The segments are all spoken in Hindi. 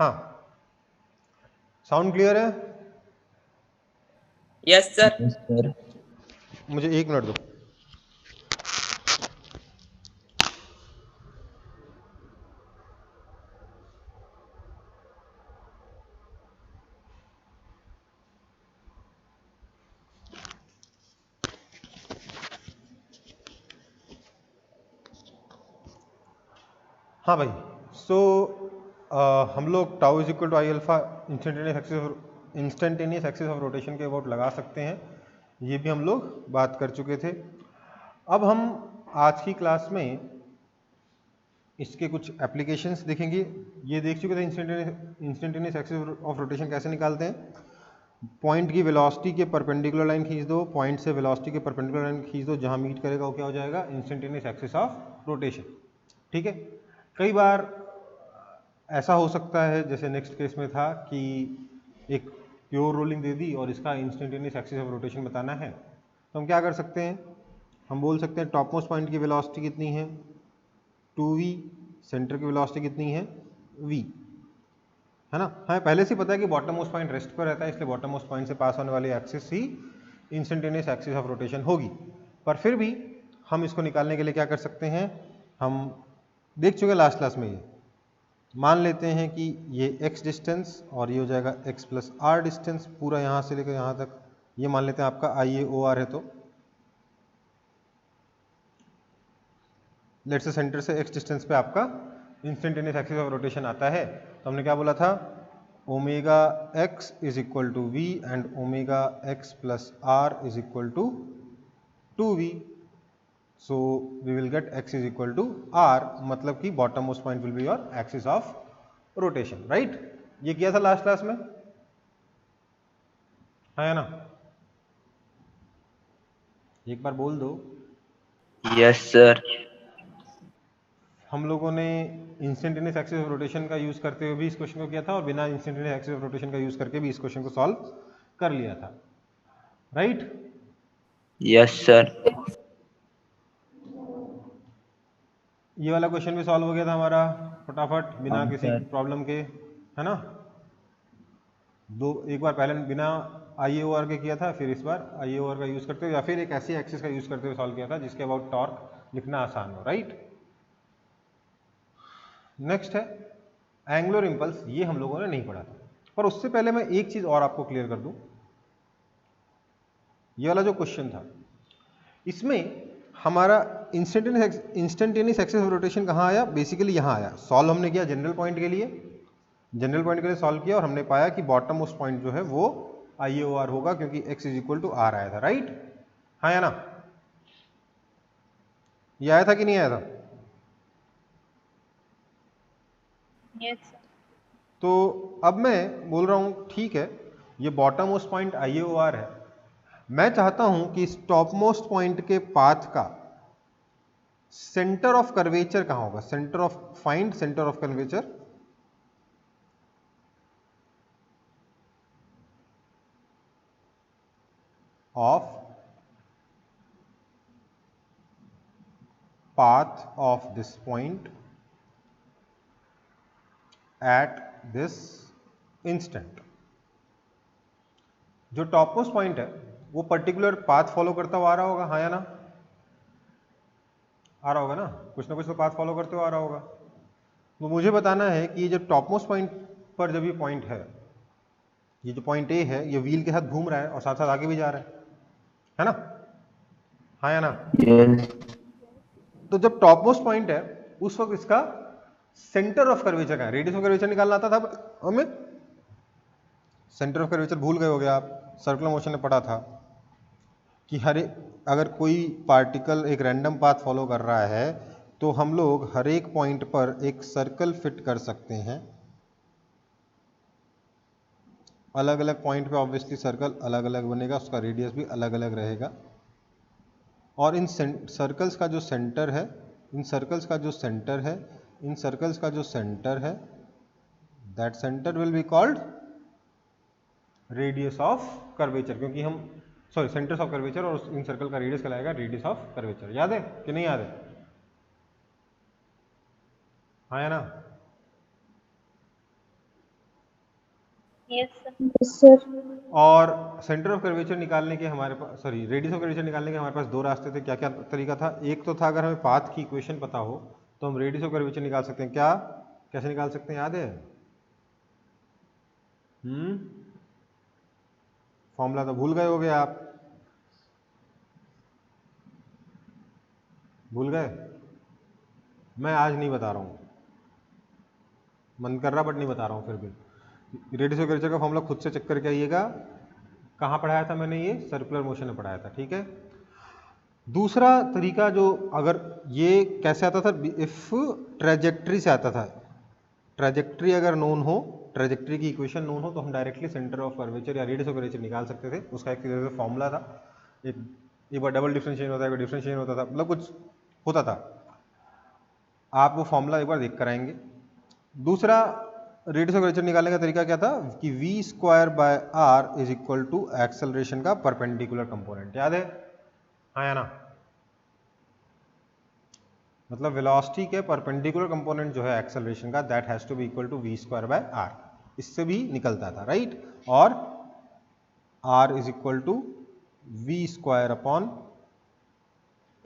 हाँ, साउंड क्लियर है? Yes sir. Yes sir. मुझे 1 मिनट दो। हाँ भाई, सो हम लोग tau is equal to I alpha instantaneous axis of rotation के अबाउट लगा सकते हैं, ये भी हम लोग बात कर चुके थे। अब हम आज की क्लास में इसके कुछ एप्लीकेशंस देखेंगे। ये देख चुके थे इंस्टेंटेनियस एक्सिस ऑफ रोटेशन कैसे निकालते हैं। पॉइंट की वेलोसिटी के परपेंडिकुलर लाइन खींच दो, पॉइंट से वेलोसिटी के परपेंडिकुलर लाइन खींच दो, जहां मीट करेगा वो क्या हो जाएगा, इंस्टेंटेनियस एक्सिस ऑफ रोटेशन। ठीक है, कई बार ऐसा हो सकता है जैसे नेक्स्ट केस में था कि एक प्योर रोलिंग दे दी और इसका इंस्टेंटेनियस एक्सिस ऑफ रोटेशन बताना है, तो हम क्या कर सकते हैं, हम बोल सकते हैं टॉप मोस्ट पॉइंट की वेलोसिटी कितनी है 2v, सेंटर की वेलोसिटी कितनी है v, है ना। हमें पहले से पता है कि बॉटम मोस्ट पॉइंट रेस्ट पर रहता है, इसलिए बॉटम मोस्ट पॉइंट से पास होने वाली axis he instantaneous axis of rotation होगी। पर फिर भी हम इसको निकालने के लिए क्या कर सकते हैं, हम देख चुके लास्ट क्लास में, ये मान लेते हैं कि ये x डिस्टेंस और ये हो जाएगा x प्लस आर डिस्टेंस, पूरा यहाँ से लेकर यहाँ तक ये मान लेते हैं आपका IAOR है। तो लेट्स से सेंटर से x डिस्टेंस पे आपका इंस्टेंटेनियस एक्सिस ऑफ रोटेशन आता है, तो हमने क्या बोला था, omega x is equal to v and omega x plus r is equal to 2v। So we will get x is equal to r, मतलब कि bottom most point will be your axis of rotation, right. ये किया था लास्ट क्लास में, है ना, एक बार बोल दो। Yes sir. हम लोगों ने इंस्टेंटेनियस एक्सिस ऑफ रोटेशन का यूज करते हुए भी इस क्वेश्चन को किया था और बिना इंस्टेंटेनियस एक्सिस ऑफ रोटेशन का यूज करके भी इस क्वेश्चन को सॉल्व कर लिया था, राइट। Yes sir. ये वाला क्वेश्चन भी सॉल्व हो गया था हमारा फटाफट बिना हाँ किसी सर। प्रॉब्लम के, है ना। एक बार पहले बिना IAOR के किया था, फिर इस बार IAOR का यूज करते हुए या फिर एक ऐसी एक्सिस का यूज करते हुए सॉल्व किया था जिसके अबाउट टॉर्क लिखना आसान हो, राइट। नेक्स्ट है एंगुलर इंपल्स, ये हम लोगों ने नहीं पढ़ा था, पर उससे पहले मैं एक चीज और आपको क्लियर कर दूं। ये वाला जो क्वेश्चन था, इसमें हमारा इंस्टेंटेनियस एक्सिस ऑफ रोटेशन कहाँ आया, बेसिकली यहाँ आया। सॉल्व हमने किया जनरल पॉइंट के लिए, जनरल पॉइंट के लिए सॉल्व किया और हमने पाया कि बॉटम मोस्ट पॉइंट जो है वो IAOR होगा, क्योंकि x is equal to r आया था, राइट। हाँ या ना, ये आया था कि नहीं आया था? यस। तो अब मैं बोल रहा हूं ठीक है, ये बॉटम मोस्ट पॉइंट IAOR है, मैं चाहता हूं कि इस टॉप मोस्ट पॉइंट के पाथ का सेंटर ऑफ कर्वेचर कहां होगा, find centre of curvature of path of this point at this instant। जो टॉप मोस्ट पॉइंट है वो पर्टिकुलर पाथ फॉलो करता हुआ आ रहा होगा, हाँ या ना, आ रहा होगा ना, कुछ तो पाथ फॉलो करते हुए आ रहा होगा। तो मुझे बताना है कि ये जब टॉप मोस्ट पॉइंट पर जब ये पॉइंट है, ये जो पॉइंट ए है, ये व्हील के साथ घूम रहा है और साथ साथ आगे भी जा रहा है ना, हाँ या ना। यस। तो जब टॉप मोस्ट पॉइंट है उस वक्त इसका सेंटर ऑफ कर्वेचर का, रेडियस ऑफ कर्वेचर निकालना आता था हमें, सेंटर ऑफ कर्वेचर भूल गए हो गया आप, सर्कुलर मोशन में पढ़ा था कि अगर कोई पार्टिकल एक रैंडम पाथ फॉलो कर रहा है तो हम लोग हर एक पॉइंट पर एक सर्कल फिट कर सकते हैं। अलग अलग पॉइंट पे ऑब्वियसली सर्कल अलग अलग बनेगा, उसका रेडियस भी अलग अलग रहेगा, और इन सर्कल्स का जो सेंटर है, इन सर्कल्स का जो सेंटर है, इन सर्कल्स का जो सेंटर है, that centre will be called radius of curvature, क्योंकि हम सेंटर्स ऑफ कर्वेचर, और इन सर्कल का रेडियस कहलाएगा रेडियस ऑफ कर्वेचर। याद है कि नहीं याद है? हाँ या ना? Yes, sir. Yes, sir. और सेंटर ऑफ कर्वेचर निकालने के हमारे पास रेडियस ऑफ कर्वेचर निकालने के हमारे पास दो रास्ते थे। क्या क्या तरीका था? एक तो था अगर हमें पाथ की इक्वेशन पता हो तो हम रेडियस ऑफ कर्वेचर निकाल सकते हैं। क्या कैसे निकाल सकते हैं, याद है? फॉर्मूला तो भूल गए होगे आप, भूल गए? मैं आज नहीं बता रहा हूँ, मन कर रहा बट नहीं बता रहा हूँ। फिर भी रेडियस ऑफ कर्वेचर का फॉर्मूला खुद से चेक करके आइएगा। कहाँ पढ़ाया था मैंने? ये सर्कुलर मोशन में पढ़ाया था, ठीक है। दूसरा तरीका जो, अगर ये कैसे आता था, इफ ट्रेजेक्ट्री से आता था। ट्रेजेक्ट्री अगर नोन हो, ट्रेजेक्ट्री की इक्वेशन नोन हो, तो हम डायरेक्टली सेंटर ऑफ कर्वेचर या रेडियस ऑफ कर्वेचर निकाल सकते थे। उसका एक तरह से फॉर्मूला था, एक बार डबल डिफरेंशिएशन होता है, एक बार डिफरेंशिएशन होता था, मतलब कुछ होता था। आप वो फॉर्मूला एक बार देख कर आएंगे। दूसरा रेडियस ऑफ कर्वेचर निकालने का तरीका क्या था कि v square by r is equal to acceleration का परपेंडिकुलर कंपोनेंट। याद है? हाँ या ना? मतलब वेलोसिटी के परपेंडिकुलर कंपोनेंट जो है एक्सेलरेशन का, that has to be equal to v square by r. इससे भी निकलता था, राइट? और r is equal to v square upon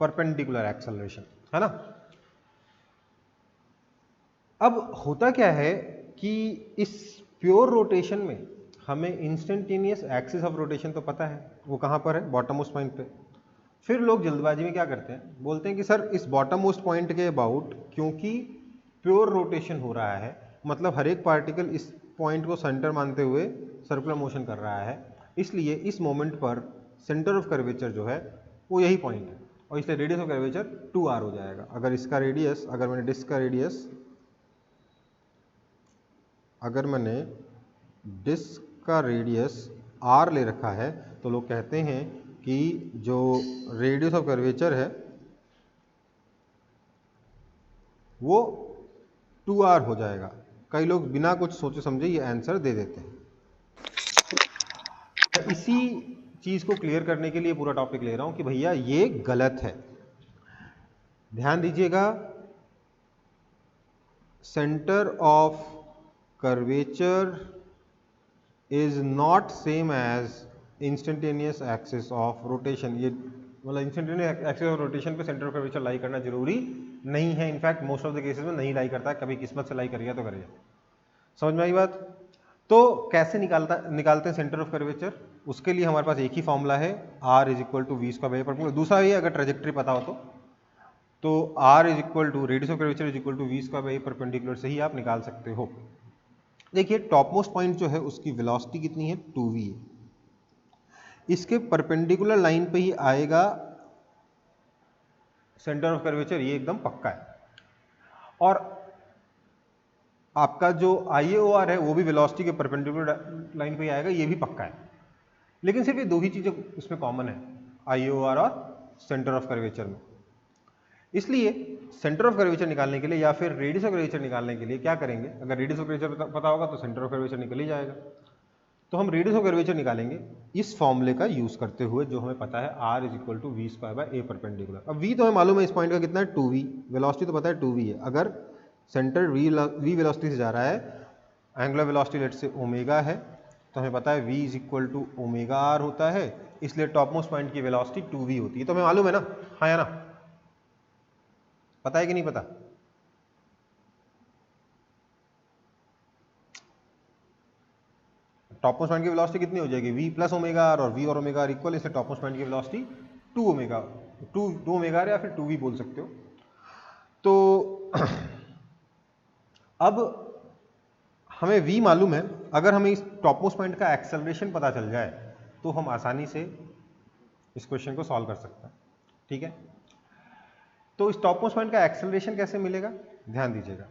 perpendicular acceleration, है ना? अब होता क्या है कि इस प्योर रोटेशन में हमें इंस्टेंटेनियस एक्सिस ऑफ रोटेशन तो पता है, वो कहाँ पर है? बॉटम मोस्ट पॉइंट पे। फिर लोग जल्दबाजी में क्या करते हैं, बोलते हैं कि सर इस बॉटम मोस्ट पॉइंट के अबाउट क्योंकि प्योर रोटेशन हो रहा है, मतलब हर एक पार्टिकल इस पॉइंट को सेंटर मानते हुए सर्कुलर मोशन कर रहा है, इसलिए इस मोमेंट पर सेंटर ऑफ कर्वेचर जो है वो यही पॉइंट है, और इसलिए रेडियस ऑफ कर्वेचर 2r हो जाएगा। अगर इसका रेडियस, अगर मैंने डिस्क का रेडियस, अगर मैंने डिस्क का रेडियस r ले रखा है, तो लोग कहते हैं कि जो रेडियस ऑफ कर्वेचर है वो 2r हो जाएगा। कई लोग बिना कुछ सोचे समझे ये आंसर दे देते हैं। इसी चीज को क्लियर करने के लिए पूरा टॉपिक ले रहा हूं कि भैया ये गलत है। ध्यान दीजिएगा, centre of curvature is not same as instantaneous axis of rotation. ये मतलब इंस्टेंटेनियस एक्सिस ऑफ रोटेशन पे सेंटर ऑफ कर्वेचर लाई करना जरूरी नहीं है। In fact most of the cases में नहीं लाई करता, कभी किस्मत से लाई करिए तो करिए। समझ में आई बात? तो कैसे निकालते हैं सेंटर ऑफ कर्वेचर? उसके लिए हमारे पास एक ही फॉर्मूला है, r is equal to v square by perpendicular. दूसरा ये अगर ट्रेजेक्ट्री पता हो तो r is equal to radius of curvature is equal to v square by perpendicular से ही आप निकाल सकते हो। देखिए टॉप मोस्ट पॉइंट जो है उसकी वेलोसिटी कितनी है? 2v है। इसके परपेंडिकुलर लाइन पे ही आएगा सेंटर ऑफ कर्वेचर, ये एकदम पक्का है। और आपका जो IAOR है वो भी वेलोसिटी के परपेंडिकुलर लाइन पे ही आएगा, ये भी पक्का है। लेकिन सिर्फ ये दो ही चीजें इसमें कॉमन है, IAOR और सेंटर ऑफ कर्वेचर में। इसलिए सेंटर ऑफ कर्वेचर निकालने के लिए या फिर रेडियस ऑफ कर्वेचर निकालने के लिए क्या करेंगे? अगर रेडियस ऑफ कर्वेचर पता होगा तो सेंटर ऑफ कर्वेचर निकल ही जाएगा। तो हम रेडियस ऑफ कर्वेचर निकालेंगे इस फॉर्मूले का यूज करते हुए, जो हमें पता है r is equal to v square by a perpendicular. अब v तो हमें मालूम है इस पॉइंट का कितना है? 2v। वेलोसिटी तो पता है 2v है। अगर सेंटर v वेलोसिटी से जा रहा है, angular velocity let say omega है, तो हमें पता है v is equal to omega r होता है, इसलिए टॉप मोस्ट पॉइंट की वेलोसिटी 2v होती है। तो हमें मालूम है ना? हाँ या ना? पता है कि नहीं पता? टॉप मोस्ट पॉइंट की वेलोसिटी कितनी हो जाएगी? v प्लस ओमेगा आर, और v और ओमेगा आर इक्वल, इसलिए टॉप मोस्ट पॉइंट की वेलोसिटी 2 ओमेगा आर या फिर 2v बोल सकते हो। तो अब हमें v मालूम है, अगर हमें इस टॉप मोस्ट पॉइंट का एक्सेलरेशन पता चल जाए तो हम आसानी से इस क्वेश्चन को सॉल्व कर सकते हैं, ठीक है? तो इस टॉप मोस्ट पॉइंट का एक्सेलरेशन कैसे मिलेगा? ध्यान दीजिएगा,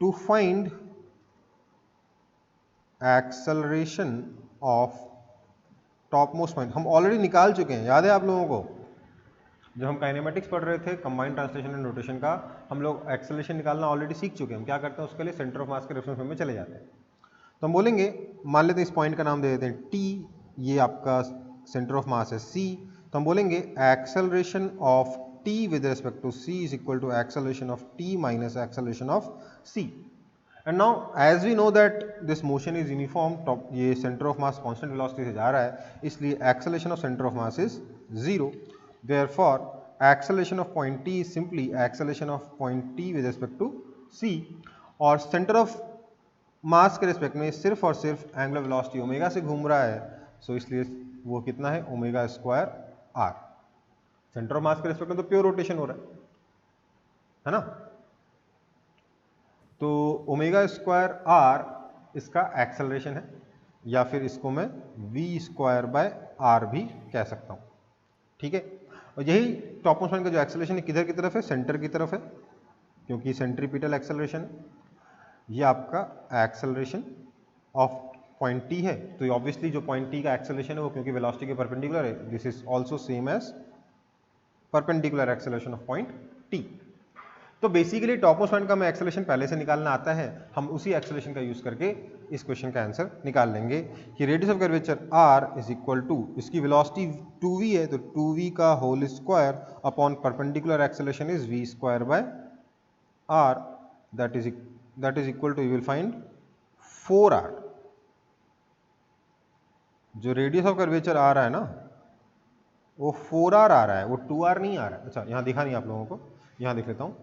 to find acceleration of top most point हम ऑलरेडी निकाल चुके हैं, याद है आप लोगों को? जब हम काइनेमेटिक्स पढ़ रहे थे, कंबाइंड ट्रांसलेशन एंड रोटेशन का, हम लोग एक्सेलरेशन निकालना ऑलरेडी सीख चुके हैं। हम क्या करते हैं उसके लिए? सेंटर ऑफ मास के रेफरेंस फ्रेम में चले जाते हैं। तो हम बोलेंगे, मान लेते हैं इस पॉइंट का नाम दे देते हैं t, ये आपका सेंटर ऑफ मास है c, तो हम बोलेंगे acceleration of t with respect to c is equal to acceleration of t minus acceleration of c। And now as we know that this motion is uniform, top ये centre of mass constant velocity से जा रहा है, इसलिए acceleration of centre of mass is 0. Therefore acceleration of point T is simply acceleration of point T with respect to C, और सेंटर ऑफ मास के रिस्पेक्ट में सिर्फ और सिर्फ एंगुलर वेलोसिटी ओमेगा से घूम रहा है, सो इसलिए वो कितना है omega square r. Centre of mass के रिस्पेक्ट में तो प्योर रोटेशन हो रहा है ना. तो ओमेगा स्क्वायर आर इसका एक्सेलरेशन है, या फिर इसको मैं वी स्क्वायर बाय आर भी कह सकता हूं. ठीक है, और यही टॉप मोस्ट पॉइंट का जो एक्सेलरेशन है किधर की तरफ है, सेंटर की तरफ है, क्योंकि सेंट्रीपिटल एक्सेलरेशन है. ये आपका एक्सेलरेशन ऑफ पॉइंट टी है, तो ऑब्वियसली जो पॉइंट टी का एक्सेलरेशन है वो क्योंकि वेलोसिटी के परपेंडिकुलर है, this is also same as perpendicular acceleration of point t. तो बेसिकली टॉप मोस्ट पॉइंट का हमें एक्सेलरेशन पहले से निकालना आता है, हम उसी एक्सेलरेशन का यूज करके इस क्वेश्चन का आंसर निकाल लेंगे कि radius of curvature r is equal to, इसकी वेलोसिटी 2v है तो 2v का whole square upon perpendicular acceleration is v square by r, that is equal to you will find 4r. जो रेडियस ऑफ कर्वेचर आ रहा है ना वो 4r आ रहा है, वो 2r नहीं आ रहा है. अच्छा यहाँ दिखा नहीं आप लोगों को, यहाँ दिख लेता हूँ.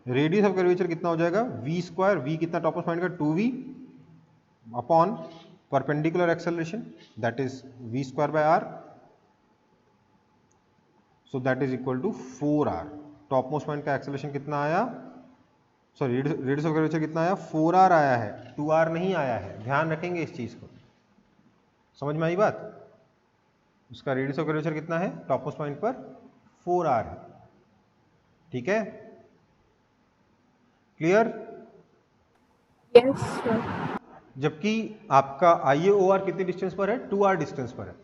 रेडियस ऑफ कर्वेचर कितना हो जाएगा v स्क्वायर, v कितना टॉप ऑफ पॉइंट का 2v upon perpendicular acceleration that is v square by r, so that is equal to 4r. Top most point का एक्सेलरेशन कितना आया, सॉरी रेडियस ऑफ कर्वेचर कितना आया, 4r आया है, 2r नहीं आया है. ध्यान रखेंगे इस चीज को, समझ में आई बात. उसका रेडियस ऑफ कर्वेचर कितना है टॉप मोस्ट पॉइंट पर 4r है. ठीक है, क्लियर. Yes, sir. जबकि आपका IAOR कितनी डिस्टेंस पर है, 2r डिस्टेंस पर है.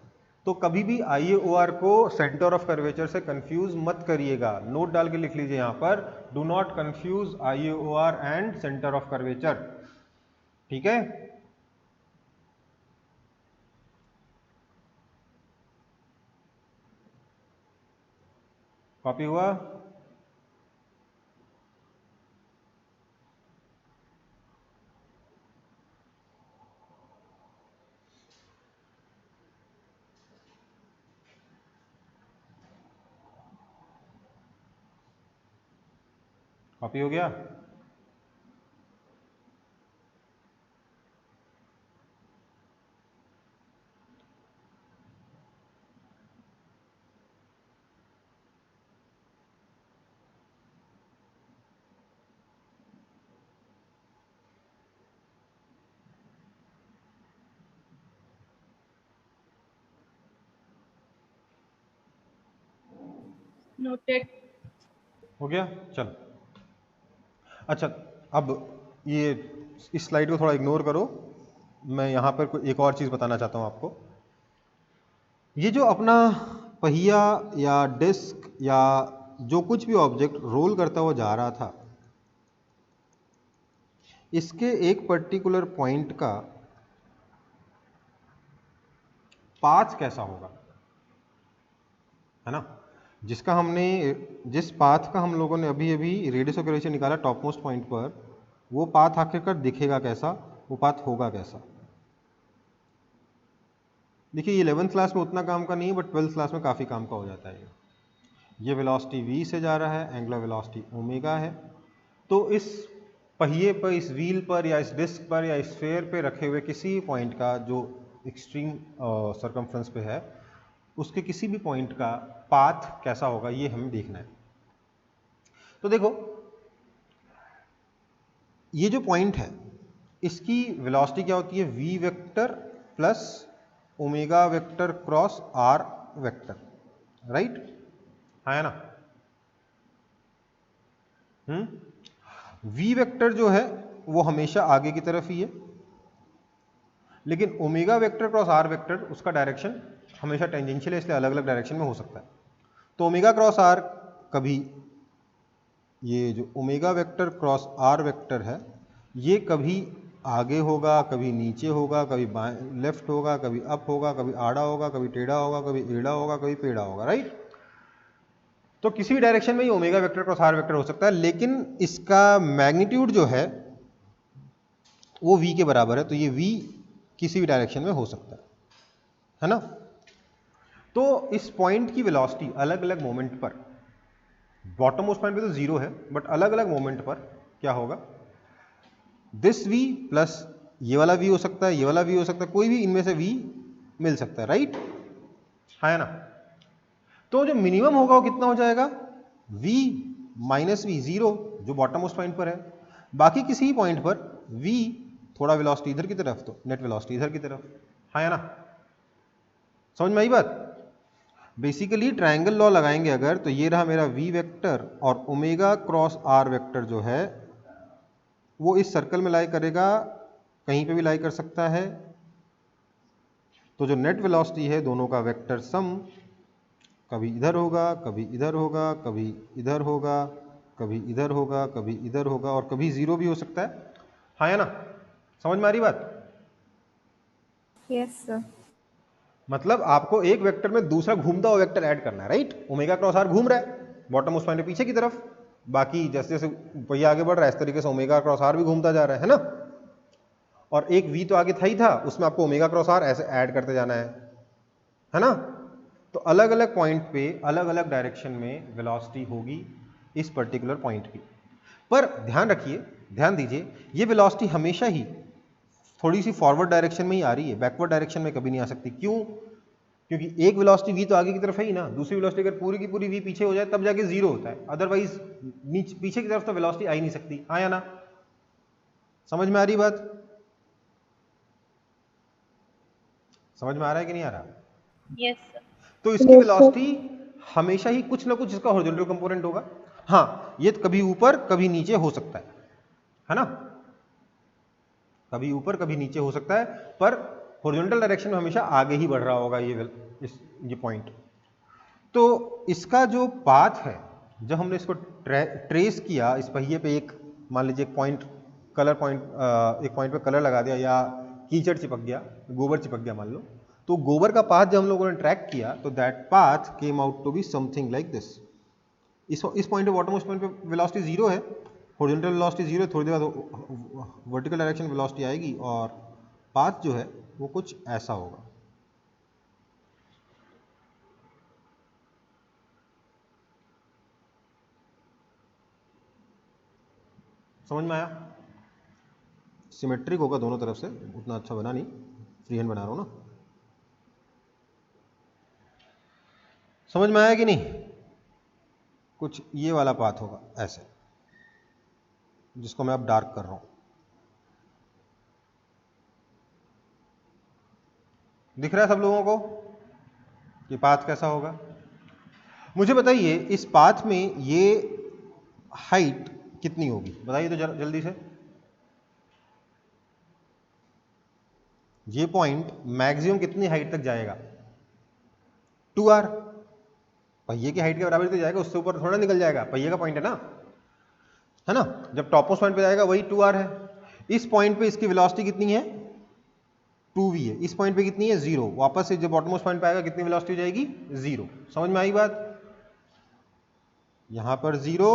तो कभी भी IAOR को सेंटर ऑफ कर्वेचर से कंफ्यूज मत करिएगा. नोट डाल के लिख लीजिए यहाँ पर, do not confuse IAOR and centre of curvature. ठीक है, कॉपी हुआ. कॉपी हो गया. Noted. हो गया, चल. अच्छा, अब ये इस स्लाइड को थोड़ा इग्नोर करो, मैं यहाँ पर एक और चीज़ बताना चाहता हूँ आपको. ये जो अपना पहिया या डिस्क या जो कुछ भी ऑब्जेक्ट रोल करता हुआ जा रहा था, इसके एक पर्टिकुलर पॉइंट का पाथ कैसा होगा, है ना. जिस पाथ का हम लोगों ने अभी अभी रेडियस ऑफ कर्वेचर निकाला टॉप मोस्ट पॉइंट पर, वो पाथ आखिरकार दिखेगा कैसा, वो पाथ होगा कैसा. देखिए ये 11th क्लास में उतना काम का नहीं है, बट 12th क्लास में काफ़ी काम का हो जाता है. ये वेलोसिटी v से जा रहा है, एंगुलर वेलोसिटी ओमेगा है. तो इस पहिए पर, इस व्हील पर या इस डिस्क पर या स्फीयर पे रखे हुए किसी पॉइंट का जो एक्सट्रीम सर्कमफ्रेंस पे है, उसके किसी भी पॉइंट का पाथ कैसा होगा ये हमें देखना है. तो देखो ये जो पॉइंट है इसकी वेलोसिटी क्या होती है, v vector plus omega vector cross r vector, right. है ना. v वेक्टर जो है वो हमेशा आगे की तरफ ही है, लेकिन omega vector cross r vector उसका डायरेक्शन हमेशा टेंजेंशियल है, इसलिए अलग अलग डायरेक्शन में हो सकता है. तो ओमेगा क्रॉस r कभी, ये जो omega vector cross r vector है ये कभी आगे होगा, कभी नीचे होगा, कभी बाएं लेफ्ट होगा, कभी अप होगा, कभी आड़ा होगा, कभी टेढ़ा होगा, कभी एड़ा होगा, कभी पेड़ा होगा, राइट. तो किसी भी डायरेक्शन में ये omega vector cross r vector हो सकता है, लेकिन इसका मैग्नीट्यूड जो है वो v के बराबर है, तो ये v किसी भी डायरेक्शन में हो सकता है ना। तो इस पॉइंट की वेलोसिटी अलग अलग मोमेंट पर, बॉटम मोस्ट पॉइंट पे तो जीरो है, बट अलग अलग मोमेंट पर क्या होगा, दिस v प्लस ये वाला v हो सकता है, ये वाला v हो सकता है, कोई भी इनमें से v मिल सकता है, राइट, है ना। तो जो मिनिमम होगा वो कितना हो जाएगा, v माइनस वी, जीरो, जो बॉटम मोस्ट पॉइंट पर है। बाकी किसी पॉइंट पर v थोड़ा वेलोसिटी इधर की तरफ, तो नेट वेलोसिटी इधर की तरफ, है ना। समझ में आई बात। बेसिकली ट्रायंगल लॉ लगाएंगे अगर, तो ये रहा मेरा v वेक्टर, और ओमेगा क्रॉस r वेक्टर जो है वो इस सर्कल में लाई करेगा, कहीं पे भी लाई कर सकता है। तो जो नेट वेलोसिटी है दोनों का वेक्टर सम कभी इधर होगा, कभी इधर होगा, कभी इधर होगा, कभी इधर होगा, कभी इधर होगा, और कभी जीरो भी हो सकता है, हाँ या ना। समझ में आ रही बात। Yes, sir. मतलब आपको एक वेक्टर में दूसरा घूमता हुआ वेक्टर ऐड करना है, राइट। ओमेगा क्रॉस आर घूम रहा है बॉटम उस पॉइंट पीछे की तरफ, बाकी जैसे जैसे पहिया आगे बढ़ रहा है इस तरीके से ओमेगा क्रॉस आर भी घूमता जा रहा है ना। और एक वी तो आगे था ही था, उसमें आपको ओमेगा क्रॉस आर ऐसे ऐड करते जाना है ना। तो अलग अलग पॉइंट पे अलग अलग डायरेक्शन में वेलोसिटी होगी इस पर्टिकुलर पॉइंट की। पर ध्यान रखिए, ध्यान दीजिए, ये वेलोसिटी हमेशा ही थोड़ी सी फॉरवर्ड डायरेक्शन में ही आ रही है, बैकवर्ड डायरेक्शन में कभी नहीं आ सकती। क्यों? क्योंकि एक वेलोसिटी v तो आगे की तरफ है ही ना, दूसरी वेलोसिटी अगर पूरी की पूरी v पीछे हो जाए तब जाके जीरो होता है, अदरवाइज पीछे की तरफ तो वेलोसिटी आ ही नहीं सकती, हाँ या ना। समझ में आ रही बात, समझ में आ रहा है कि नहीं आ रहा। Yes, sir. तो इसकी वेलोसिटी हमेशा ही कुछ ना कुछ इसका हॉरिजॉन्टल कंपोनेंट होगा। हाँ, ये कभी ऊपर कभी नीचे हो सकता है ना, कभी ऊपर कभी नीचे हो सकता है, पर हॉरिजॉन्टल डायरेक्शन में हमेशा आगे ही बढ़ रहा होगा ये पॉइंट। तो इसका जो पाथ है, जब हमने इसको ट्रेस किया इस पहिए पे, एक मान लीजिए एक पॉइंट कलर पॉइंट, एक पॉइंट पे कलर लगा दिया या कीचड़ चिपक गया, गोबर चिपक गया मान लो, तो गोबर का पाथ जब हम लोगों ने ट्रैक किया तो that path came out to be something like this. इस पॉइंट पे बॉटम मोस्ट पॉइंट पे वेलोसिटी जीरो है, हॉरिजॉन्टल वेलोसिटी जीरो है, थोड़ी देर बाद वर्टिकल डायरेक्शन वेलोसिटी आएगी और पाथ जो है वो कुछ ऐसा होगा। समझ में आया। सिमेट्रिक होगा दोनों तरफ से, उतना अच्छा बना नहीं, फ्री हैंड बना रहा हूं ना। समझ में आया कि नहीं। कुछ ये वाला पाथ होगा ऐसे, जिसको मैं अब डार्क कर रहा हूं, दिख रहा है सब लोगों को कि पाथ कैसा होगा। मुझे बताइए इस पाथ में ये हाइट कितनी होगी, बताइए तो जल्दी से। ये पॉइंट मैक्सिमम कितनी हाइट तक जाएगा, 2r। पहिए की हाइट के बराबर तो जाएगा, उससे ऊपर थोड़ा निकल जाएगा, पहिए का पॉइंट है ना। जब टॉप मोस्ट पॉइंट पे जाएगा वही 2r है। इस पॉइंट पे इसकी वेलोसिटी कितनी है, 2v है। इस पॉइंट पे कितनी है, 0। वापस से जब बॉटम मोस्ट पॉइंट पे आएगा कितनी वेलोसिटी हो जाएगी, 0। समझ में आई बात। यहां पर 0,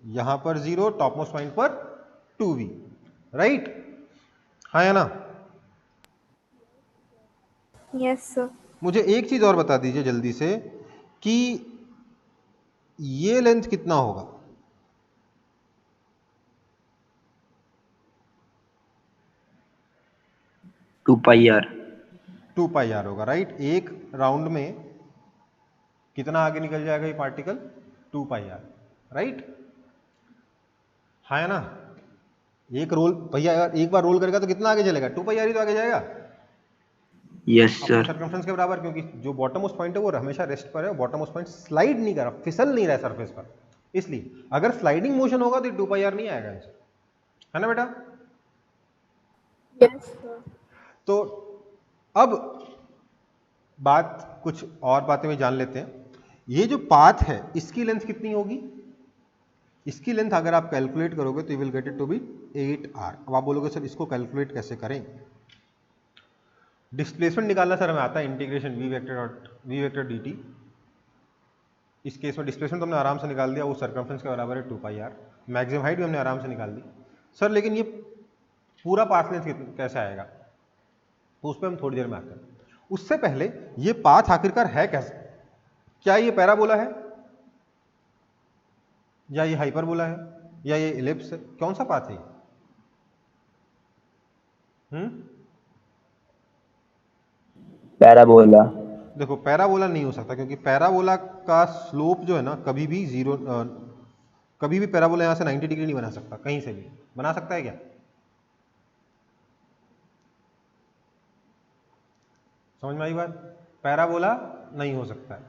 यहां पर 0, टॉप मोस्ट पॉइंट पर 2v, राइट, हाँ या ना। Yes, sir. मुझे एक चीज और बता दीजिए जल्दी से कि ये लेंथ कितना होगा, टू पाई आर 2πr होगा, राइट। एक राउंड में कितना आगे निकल जाएगा ये पार्टिकल, 2πr, राइट, हाँ या ना। एक रोल भैया अगर एक बार रोल करेगा तो कितना आगे चलेगा, 2πr ही तो आगे जाएगा यस अपने सर सर्कमफ्रेंस के बराबर, क्योंकि जो बॉटम मोस्ट पॉइंट है वो हमेशा रेस्ट पर है, बॉटम मोस्ट पॉइंट स्लाइड नहीं कर रहा, फिसल नहीं रहा सरफेस पर। इसलिए अगर स्लाइडिंग मोशन होगा तो 2πr नहीं आएगा इनसे, है ना बेटा। Yes, sir. तो अब बात कुछ और बातें में जान लेते हैं। ये जो पाथ है इसकी लेंथ कितनी होगी, इसकी लेंथ अगर आप कैलकुलेट करोगे तो you will get it to be 8r। अब आप बोलोगे सर इसको कैलकुलेट कैसे करें। डिस्प्लेसमेंट निकालना सर हमें आता है, इंटीग्रेशन v वेक्टर dt। इस केस में डिस्प्लेसमेंट तो हमने आराम से निकाल दिया, वो सर्कमफ्रेंस के बराबर है 2πr। मैक्सिमम हाइट भी हमने आराम से निकाल दी सर, लेकिन ये पूरा पाथ लेंथ कैसे आएगा, तो उस पर हम थोड़ी देर में आते हैं। उससे पहले ये पाथ आखिरकार है कैसे, क्या ये पैराबोला है, या ये हाइपरबोला है, या ये इलिप्स है, कौन सा पाथ है? पैराबोला। देखो पैराबोला नहीं हो सकता, क्योंकि पैराबोला का स्लोप जो है ना कभी भी जीरो, कभी भी पैराबोला यहां से 90 डिग्री नहीं बना सकता, कहीं से भी बना सकता है क्या? समझ में आई बात? पैराबोला नहीं हो सकता है,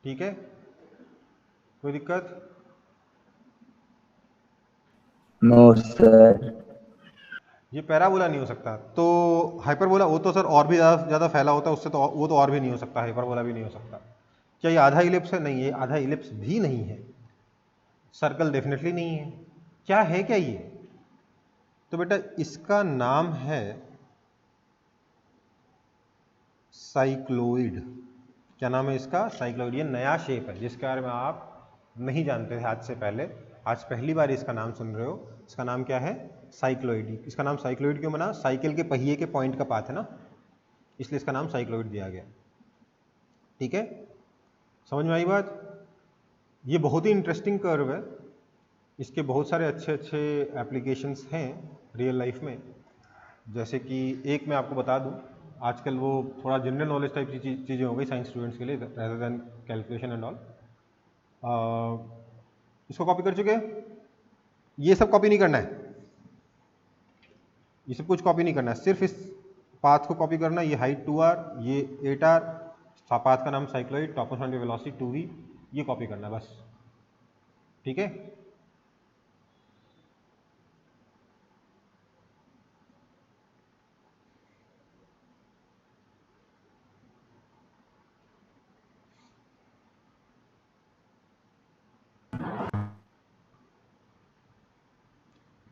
ठीक है, कोई दिक्कत? No sir. ये पैराबोला नहीं हो सकता। तो हाइपरबोला, वो तो सर और भी ज़्यादा फैला होता है उससे, तो वो तो और भी नहीं हो सकता, हाइपरबोला भी नहीं हो सकता। क्या ये आधा इलिप्स है? नहीं, ये आधा इलिप्स भी नहीं है। सर्कल डेफिनेटली नहीं है। क्या है क्या ये? तो बेटा इसका नाम है साइक्लोइड। क्या नाम है इसका? साइक्लोइड। ये नया शेप है जिसके बारे में आप नहीं जानते थे आज से पहले, आज पहली बार इसका नाम सुन रहे हो। इसका नाम क्या है? साइक्लोइड। इसका नाम साइक्लोइड क्यों बना? साइकिल के पहिए के पॉइंट का पाथ है ना, इसलिए इसका नाम साइक्लोइड दिया गया। ठीक है, समझ में आई बात? ये बहुत ही इंटरेस्टिंग कर्व है, इसके बहुत सारे अच्छे अच्छे एप्लीकेशंस हैं रियल लाइफ में। जैसे कि एक मैं आपको बता दूं, आजकल वो थोड़ा जनरल नॉलेज टाइप की चीज़ें हो गई साइंस स्टूडेंट्स के लिए, rather than calculation and all. इसको कॉपी कर चुके हैं? ये सब कॉपी नहीं करना है, ये सब कुछ कॉपी नहीं करना है, सिर्फ इस पाथ को कॉपी करना है। ये हाइट 2r, ये 8r, पाथ का नाम cycloid, top most velocity 2v, ये कॉपी करना है बस। ठीक है,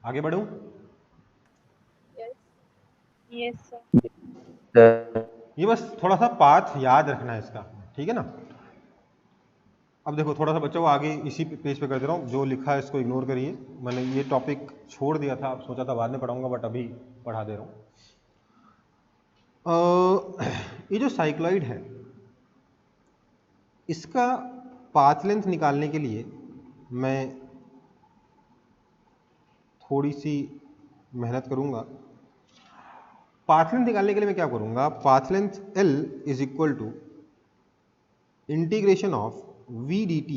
आगे बढ़ूं? Yes, sir. सर। ये बस थोड़ा सा पाथ याद रखना है इसका, ठीक है ना। अब देखो थोड़ा सा बच्चा वो आगे इसी पेज पे कर दे रहा हूँ, जो लिखा है इसको इग्नोर करिए। मैंने ये टॉपिक छोड़ दिया था, सोचा था बाद में पढ़ाऊंगा, बट अभी पढ़ा दे रहा हूँ। ये जो साइक्लॉइड है, इसका पाथ लेंथ निकालने के लिए मैं थोड़ी सी मेहनत करूंगा। पाथ लेंथ निकालने के लिए मैं क्या करूंगा? Path length L is equal to integration of v dt,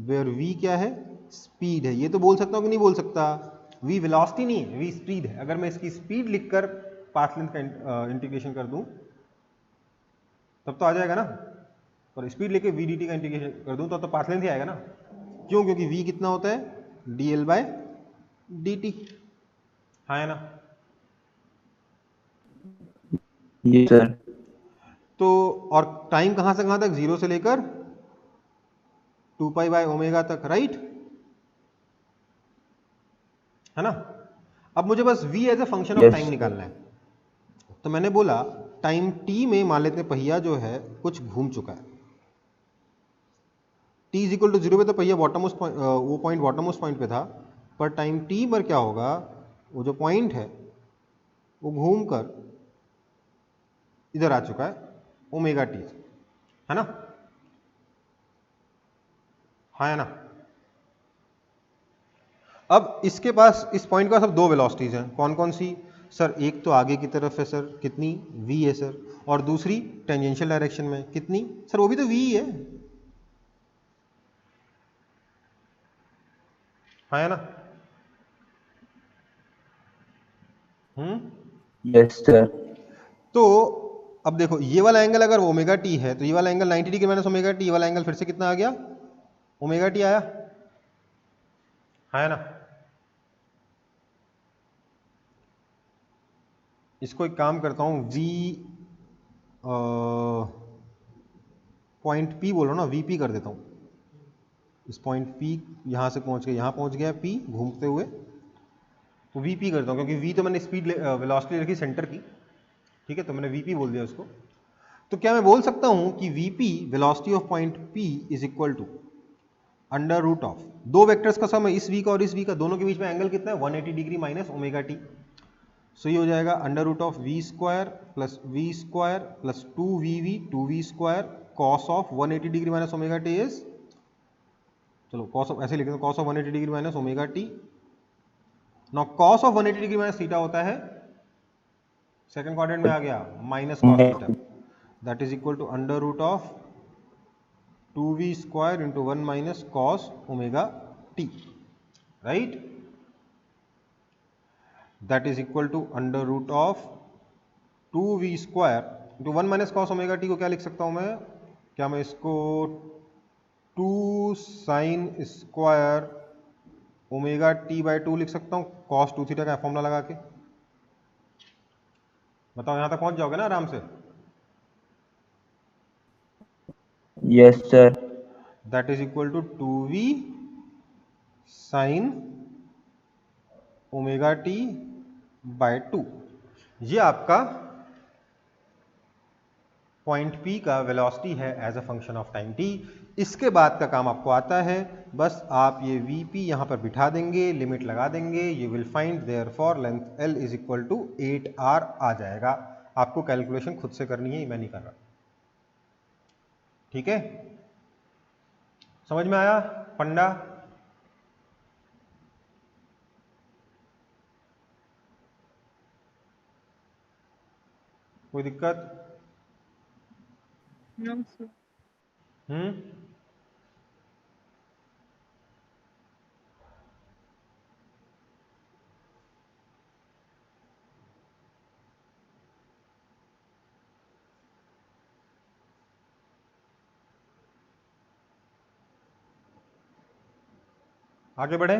where v क्या है? स्पीड है। ये तो बोल सकता हूँ कि नहीं बोल सकता? v वेलोसिटी नहीं है, v स्पीड है। अगर मैं इसकी स्पीड लिखकर पाथ लेंथ का इंटीग्रेशन कर दूं तब तो आ जाएगा ना, और स्पीड लेके v dt का इंटीग्रेशन कर दूं तो पाथ लेंथ ही आएगा ना। क्यों? क्योंकि v कितना होता है? dl बाय dt, हाँ है ना। जी सर। तो और टाइम कहां से कहां तक? 0 से लेकर 2 पाई बाय ओमेगा तक, राइट, है ना। अब मुझे बस v as a function of Yes, time sir. निकालना है। तो मैंने बोला टाइम t में मान लेते हैं पहिया जो है कुछ घूम चुका है। t इज इक्वल टू 0 पे तो पहिया बॉटम मोस्ट, वो पॉइंट बॉटम मोस्ट पॉइंट पे था, पर टाइम t पर क्या होगा? वो जो पॉइंट है वो घूम कर इधर आ चुका है ओमेगा टी, है ना, हाँ है ना। अब इसके पास, इस पॉइंट के पास अब दो वेलोसिटीज हैं। कौन कौन सी? सर एक तो आगे की तरफ है सर, कितनी? v है सर, और दूसरी टेंजेंशियल डायरेक्शन में कितनी? सर वो भी तो v ही है, हाँ है ना। Yes sir. तो अब देखो ये वाला एंगल अगर ओमेगा टी है तो ये वाला angle 90 degree minus omega T, वाला एंगल फिर से कितना आ गया? ओमेगा टी आया, हाँ है ना। इसको एक काम करता हूँ, v पॉइंट P बोलो ना, VP कर देता हूँ। इस पॉइंट P यहाँ से पहुँच गया, यहाँ पहुँच गया P घूमते हुए, तो VP करता हूँ, क्योंकि V तो मैंने स्पीड वेलोसिटी रखी सेंटर की, ठीक है, तो मैंने VP बोल दिया उसको। तो क्या मैं बोल सकता हूँ कि VP velocity of point P is equal to under root of दो वेक्टर्स का सम है, इस V का और इस V का, दोनों के बीच में एंगल कितना है? 180 degree minus omega T. So ये हो जाएगा under root of V square plus 2वी square cos of 180 degree minus omega T is, चलो कॉस ऑफ ऐसे लिखते हैं, cos of 180 degree minus omega T. Now cos of 180 degree minus theta होता है, सेकंड क्वाड्रेंट में आ गया, minus cos theta, that is equal to under root of 2v square into 1 minus cos omega t, right, that is equal to under root of 2v square into 1 minus cos omega t को क्या लिख सकता हूं मैं, क्या मैं इसको 2 sine square omega T by 2 लिख सकता हूं, कॉस 2 थीटा का फॉर्मूला लगा के। बताओ, यहां तक पहुंच जाओगे ना आराम से? Yes sir. That is equal to 2v sine omega t by 2। ये आपका पॉइंट P का वेलोसिटी है as a function of time t। इसके बाद का काम आपको आता है, बस आप ये Vp यहां पर बिठा देंगे, लिमिट लगा देंगे, you will find therefore length L is equal to 8r आ जाएगा। आपको कैलकुलेशन खुद से करनी है, मैं नहीं कर रहा, ठीक है? समझ में आया फंडा? कोई दिक्कत? No, sir. आगे बढ़े?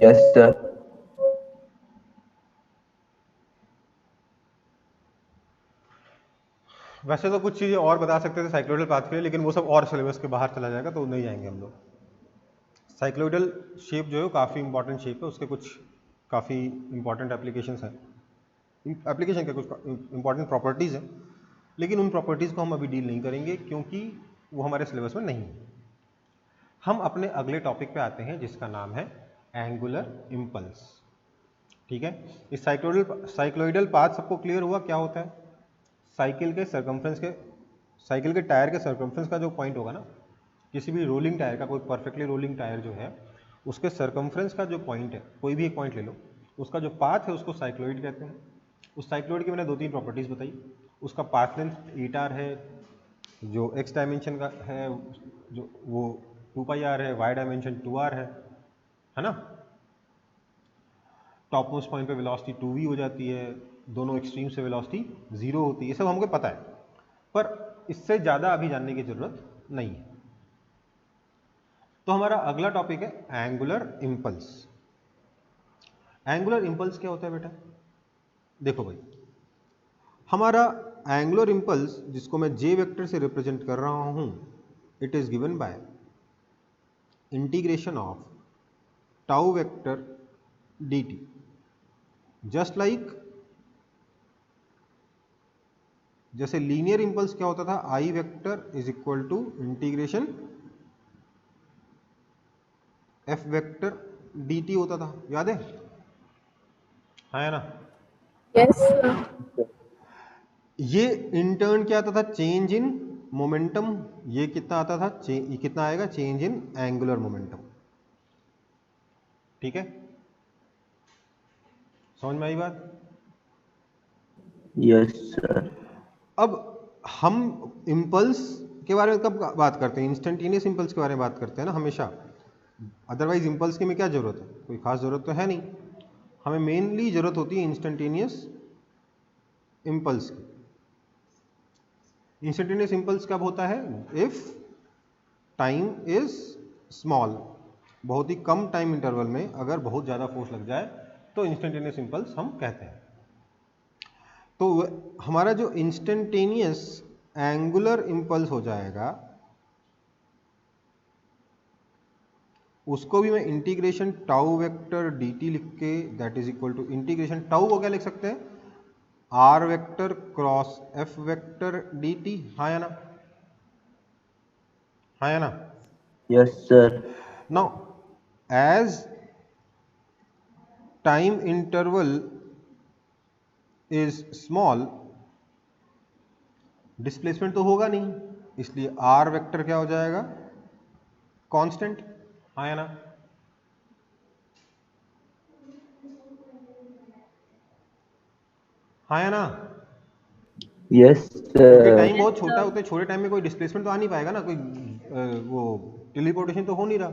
Yes sir. वैसे तो कुछ चीज़ें और बता सकते थे साइक्लोइडल पाथ के लिए, लेकिन वो सब और सिलेबस के बाहर चला जाएगा, तो नहीं जाएंगे हम लोग। साइक्लोइडल शेप जो है काफ़ी इंपॉर्टेंट शेप है, उसके कुछ काफ़ी इंपॉर्टेंट एप्लीकेशंस हैं, एप्लीकेशन के कुछ इंपॉर्टेंट प्रॉपर्टीज़ हैं, लेकिन उन प्रॉपर्टीज़ को हम अभी डील नहीं करेंगे क्योंकि वो हमारे सिलेबस में नहीं है। हम अपने अगले टॉपिक पे आते हैं जिसका नाम है एंगुलर इम्पल्स, ठीक है? इस साइक्लोइडल पाथ सबको क्लियर हुआ क्या होता है? साइकिल के टायर के सर्कमफ्रेंस का जो पॉइंट होगा ना, किसी भी रोलिंग टायर का, कोई परफेक्टली रोलिंग टायर जो है, उसके सर्कमफ्रेंस का जो पॉइंट है, कोई भी एक पॉइंट ले लो, उसका जो पाथ है उसको साइक्लोइड कहते हैं। उस साइक्लोइड की मैंने 2-3 प्रॉपर्टीज बताई। उसका पाथ लेंथ 8r है, जो x डायमेंशन का है जो वो 2πr है, y डायमेंशन 2r है ना? टॉप मोस्ट पॉइंट पे वेलोसिटी 2v हो जाती है, दोनों एक्सट्रीम से वेलोसिटी 0 होती है, ये सब हमको पता है, पर इससे ज़्यादा अभी जानने की ज़रूरत नहीं है। तो हमारा अगला टॉपिक है एंगुलर इम्पल्स। एंगुलर इम्पल्स क्या होता है बेटा? देखो भाई, हमारा एंगुलर इम्पल्स जिसको मैं जे वेक्टर से रिप्रेजेंट कर रहा हूं, it is given by integration of tau vector dt, just like जैसे लीनियर इम्पल्स क्या होता था, I vector is equal to integration F vector dt होता था, याद है? हाँ है ना? Yes, sir. ये इंटर्न क्या आता था? Change in momentum. ये कितना आता था? ये कितना आएगा? चेंज इन एंगुलर मोमेंटम, ठीक है? समझ में आई बात? Yes sir. अब हम इम्पल्स के बारे में कब बात करते हैं? इंस्टेंटेनियस इम्पल्स के बारे में बात करते हैं ना हमेशा। अदरवाइज इम्पल्स की में क्या जरूरत है? कोई खास जरूरत तो है नहीं। हमें मेनली जरूरत होती है इंस्टेंटेनियस इम्पल्स की। इंस्टेंटेनियस इम्पल्स कब होता है? इफ टाइम इज स्मॉल, बहुत ही कम टाइम इंटरवल में अगर बहुत ज़्यादा फोर्स लग जाए तो इंस्टेंटेनियस इम्पल्स हम कहते हैं। तो हमारा जो इंस्टेंटेनियस एंगुलर इम्पल्स हो जाएगा, उसको भी मैं इंटीग्रेशन टाउ वेक्टर dt लिख के, that is equal to integration tau को क्या लिख सकते हैं? r vector cross f vector dt, हाँ या ना? हाँ या ना? Yes sir. Now as time interval is small, displacement तो होगा नहीं, इसलिए आर वेक्टर क्या हो जाएगा, कांस्टेंट। हाँ या ना? हाँ या ना? Yes, क्योंकि sir. टाइम बहुत छोटा होता है, छोटे टाइम में कोई डिस्प्लेसमेंट तो आ नहीं पाएगा ना, कोई वो टेलीपोर्टेशन तो हो नहीं रहा।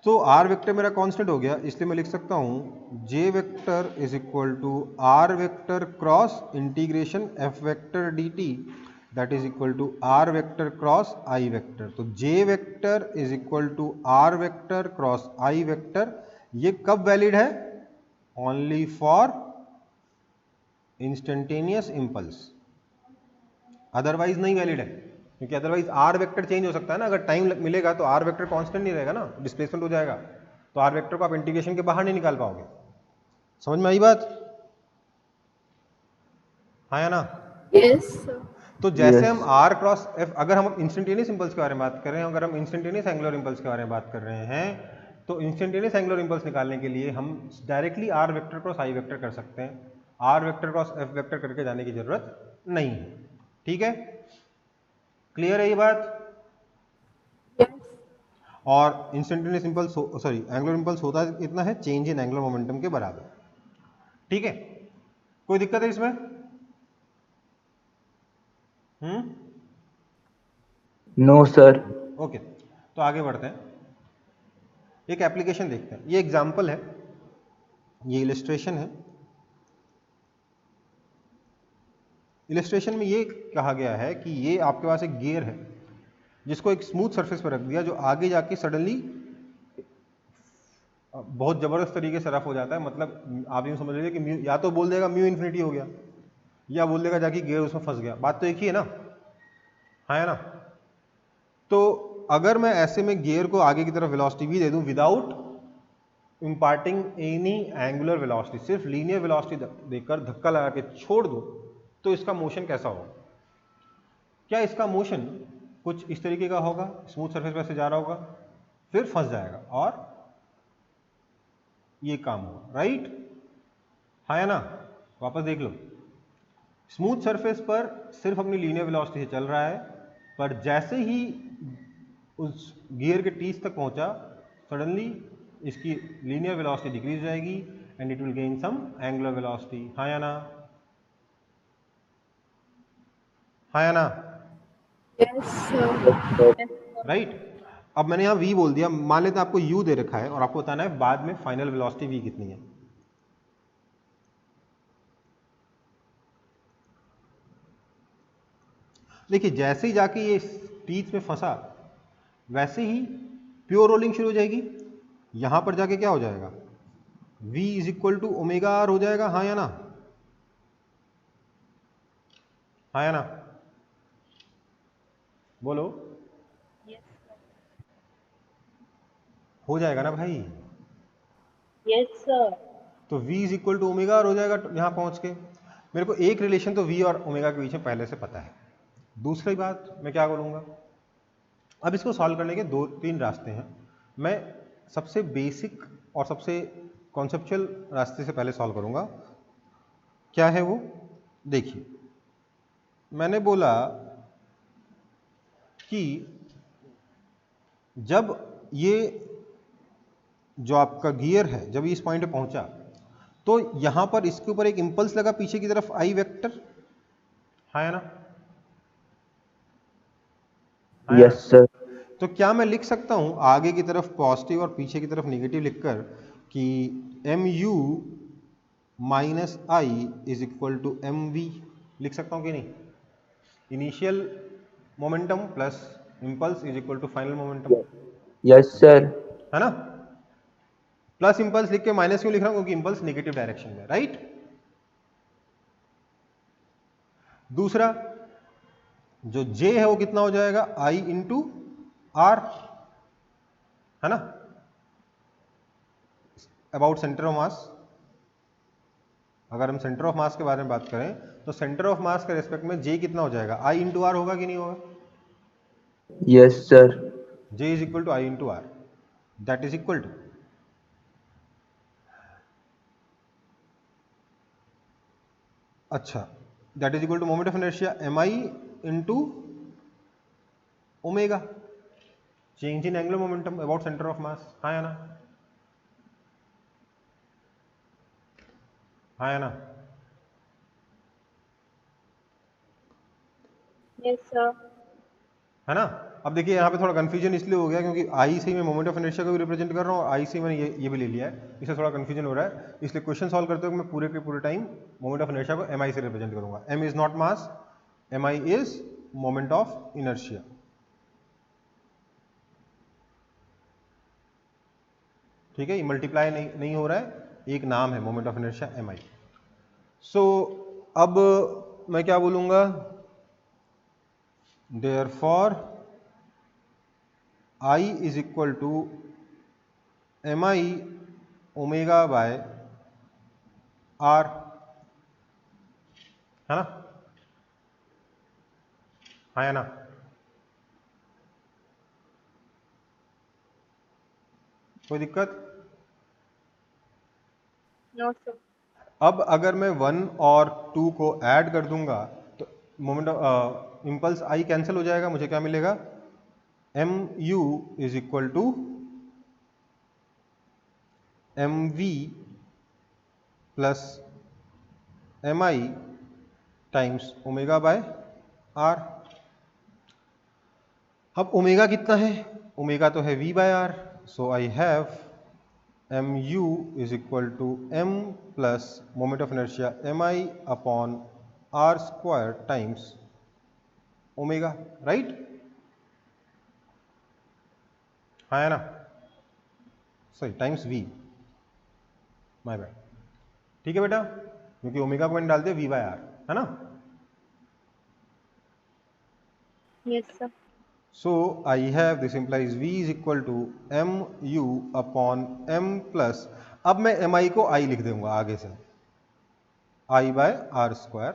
तो आर वेक्टर मेरा कांस्टेंट हो गया, इसलिए मैं लिख सकता हूँ J vector is equal to R vector cross integration F vector D T, that is equal to R vector cross I vector. तो J vector is equal to R vector cross I vector, ये कब वैलिड है? Only for instantaneous impulse, otherwise नहीं वैलिड है। क्योंकि अदरवाइज आर वेक्टर चेंज हो सकता है ना, अगर टाइम मिलेगा तो आर वेक्टर कांस्टेंट नहीं रहेगा ना, डिस्प्लेसमेंट हो जाएगा, तो आर वेक्टर को आप इंटीग्रेशन के बाहर नहीं निकाल पाओगे। समझ में आई बात? हाँ या ना? Yes, sir. तो जैसे Yes. हम आर क्रॉस एफ, अगर हम इंस्टेंटेनियस इंपल्स के बारे में बात कर रहे हैं, अगर हम इंस्टेंटेनियस एंगुलर इंपल्स के बारे में बात कर रहे हैं, तो इंस्टेंटेनियस एंगुलर इंपल्स निकालने के लिए हम directly r vector cross I vector कर सकते हैं, r vector cross f vector करके जाने की जरूरत नहीं है। ठीक है, क्लियर है ये बात? Yes. और instantaneous impulse, sorry angular impulse होता है इतना है, चेंज इन एंगुलर मोमेंटम के बराबर। ठीक है, कोई दिक्कत है इसमें? No, sir. ओके, तो आगे बढ़ते हैं, एक एप्लीकेशन देखते हैं। ये एग्जांपल है, ये इलस्ट्रेशन है। इलस्ट्रेशन में ये कहा गया है कि ये आपके पास एक गियर है जिसको एक स्मूथ सरफेस पर रख दिया, जो आगे जाके सडनली बहुत जबरदस्त तरीके से रफ हो जाता है। मतलब आप यूँ समझ लीजिए कि म्यू, या तो बोल देगा म्यू इन्फिनिटी हो गया, या बोल देगा जाके गियर उसमें फंस गया, बात तो एक ही है ना? हाँ है ना? तो अगर मैं ऐसे में गियर को आगे की तरफ वेलोसिटी भी दे दूं without imparting any angular velocity, सिर्फ लीनियर वेलोसिटी देकर धक्का लगा के छोड़ दो, तो इसका मोशन कैसा होगा? क्या इसका मोशन कुछ इस तरीके का होगा, स्मूथ सरफेस पर से जा रहा होगा, फिर फंस जाएगा और ये काम होगा, राइट? हाँ या ना? वापस देख लो, स्मूथ सरफेस पर सिर्फ अपनी लीनियर वेलोसिटी से चल रहा है, पर जैसे ही उस गियर के टीथ तक पहुंचा, सडनली इसकी लीनियर वेलोसिटी डिक्रीज जाएगी and it will gain some angular velocity. हाँ या ना? हाँ या ना? Yes, sir. राइट? अब मैंने यहां v बोल दिया, मान लेते हैं आपको u दे रखा है और आपको बताना है बाद में फाइनल वेलोसिटी v कितनी है। देखिए जैसे ही जाके ये टीथ में फंसा, वैसे ही प्योर रोलिंग शुरू हो जाएगी, यहां पर जाके क्या हो जाएगा, v is equal to omega r हो जाएगा। हाँ या ना? हाँ या ना? बोलो, हो जाएगा ना भाई? Yes, sir. तो v is equal to omega r हो जाएगा यहां पहुंच के। मेरे को एक रिलेशन तो v और ओमेगा के बीच में पहले से पता है। दूसरी बात मैं क्या करूंगा, अब इसको सॉल्व करने के दो तीन रास्ते हैं। मैं सबसे बेसिक और सबसे कॉन्सेप्चुअल रास्ते से पहले सॉल्व करूंगा। क्या है वो? देखिए, मैंने बोला कि जब ये जो आपका गियर है जब इस पॉइंट पे पहुंचा, तो यहां पर इसके ऊपर एक इंपल्स लगा पीछे की तरफ आई वेक्टर। हाँ है ना? हाँ है ना? Yes, sir. तो क्या मैं लिख सकता हूं आगे की तरफ पॉजिटिव और पीछे की तरफ नेगेटिव लिखकर कि m you minus I is equal to M v, लिख सकता हूं कि नहीं? Initial momentum plus impulse is equal to final momentum, Yes, sir. है ना? प्लस इंपल्स लिख के माइनस क्यों लिख रहा हूं? क्योंकि इंपल्स नेगेटिव डायरेक्शन में, राइट? दूसरा जो J है वो कितना हो जाएगा, I इंटू आर, है ना? अबाउट सेंटर ऑफ मास। अगर हम सेंटर ऑफ मास के बारे में बात करें तो सेंटर ऑफ मास के रेस्पेक्ट में J कितना हो जाएगा, I इंटू आर होगा कि नहीं होगा? Yes, sir. J is equal to I into R, that is equal to अच्छा, that is equal to moment of inertia M I into omega, change in angular momentum about centre of mass. हाँ या ना? हाँ या ना? Yes, sir. है ना? अब देखिए यहाँ पे थोड़ा कंफ्यूजन इसलिए हो गया क्योंकि आई से ही मैं मोमेंट ऑफ इनर्शिया को भी रिप्रेजेंट कर रहा हूँ और आई से मैंने ये भी ले लिया है, इससे थोड़ा कंफ्यूजन हो रहा है। इसलिए क्वेश्चन सॉल्व करते हुए मैं पूरे के पूरे टाइम मोमेंट ऑफ इनर्शिया को एम आई से रिप्रेजेंट करूंगा। M is not mass, m I is moment of inertia. ठीक है, ये मल्टीप्लाई नहीं हो रहा है, एक नाम है moment of inertia M I. So अब मैं क्या बोलूंगा, therefore I is equal to m I omega by r, है ना? हाँ या ना? कोई दिक्कत? No, sir. अब अगर मैं 1 और 2 को ऐड कर दूंगा तो moment of impulse I cancel हो जाएगा, मुझे क्या मिलेगा, m u is equal to M v plus m I times omega by r. अब ओमेगा कितना है, ओमेगा तो है v by r, so I have m u is equal to m plus moment of inertia M I upon r square times omega, right? हाँ है ना? सही, टाइम्स v, माय बैड। ठीक है बेटा, क्योंकि ओमेगा को मैंने डाल दिया v बाय आर, है ना? Yes, sir. So I have, this implies v is equal to mu upon m plus, अब मैं mi को I लिख दूंगा आगे से, I by r square,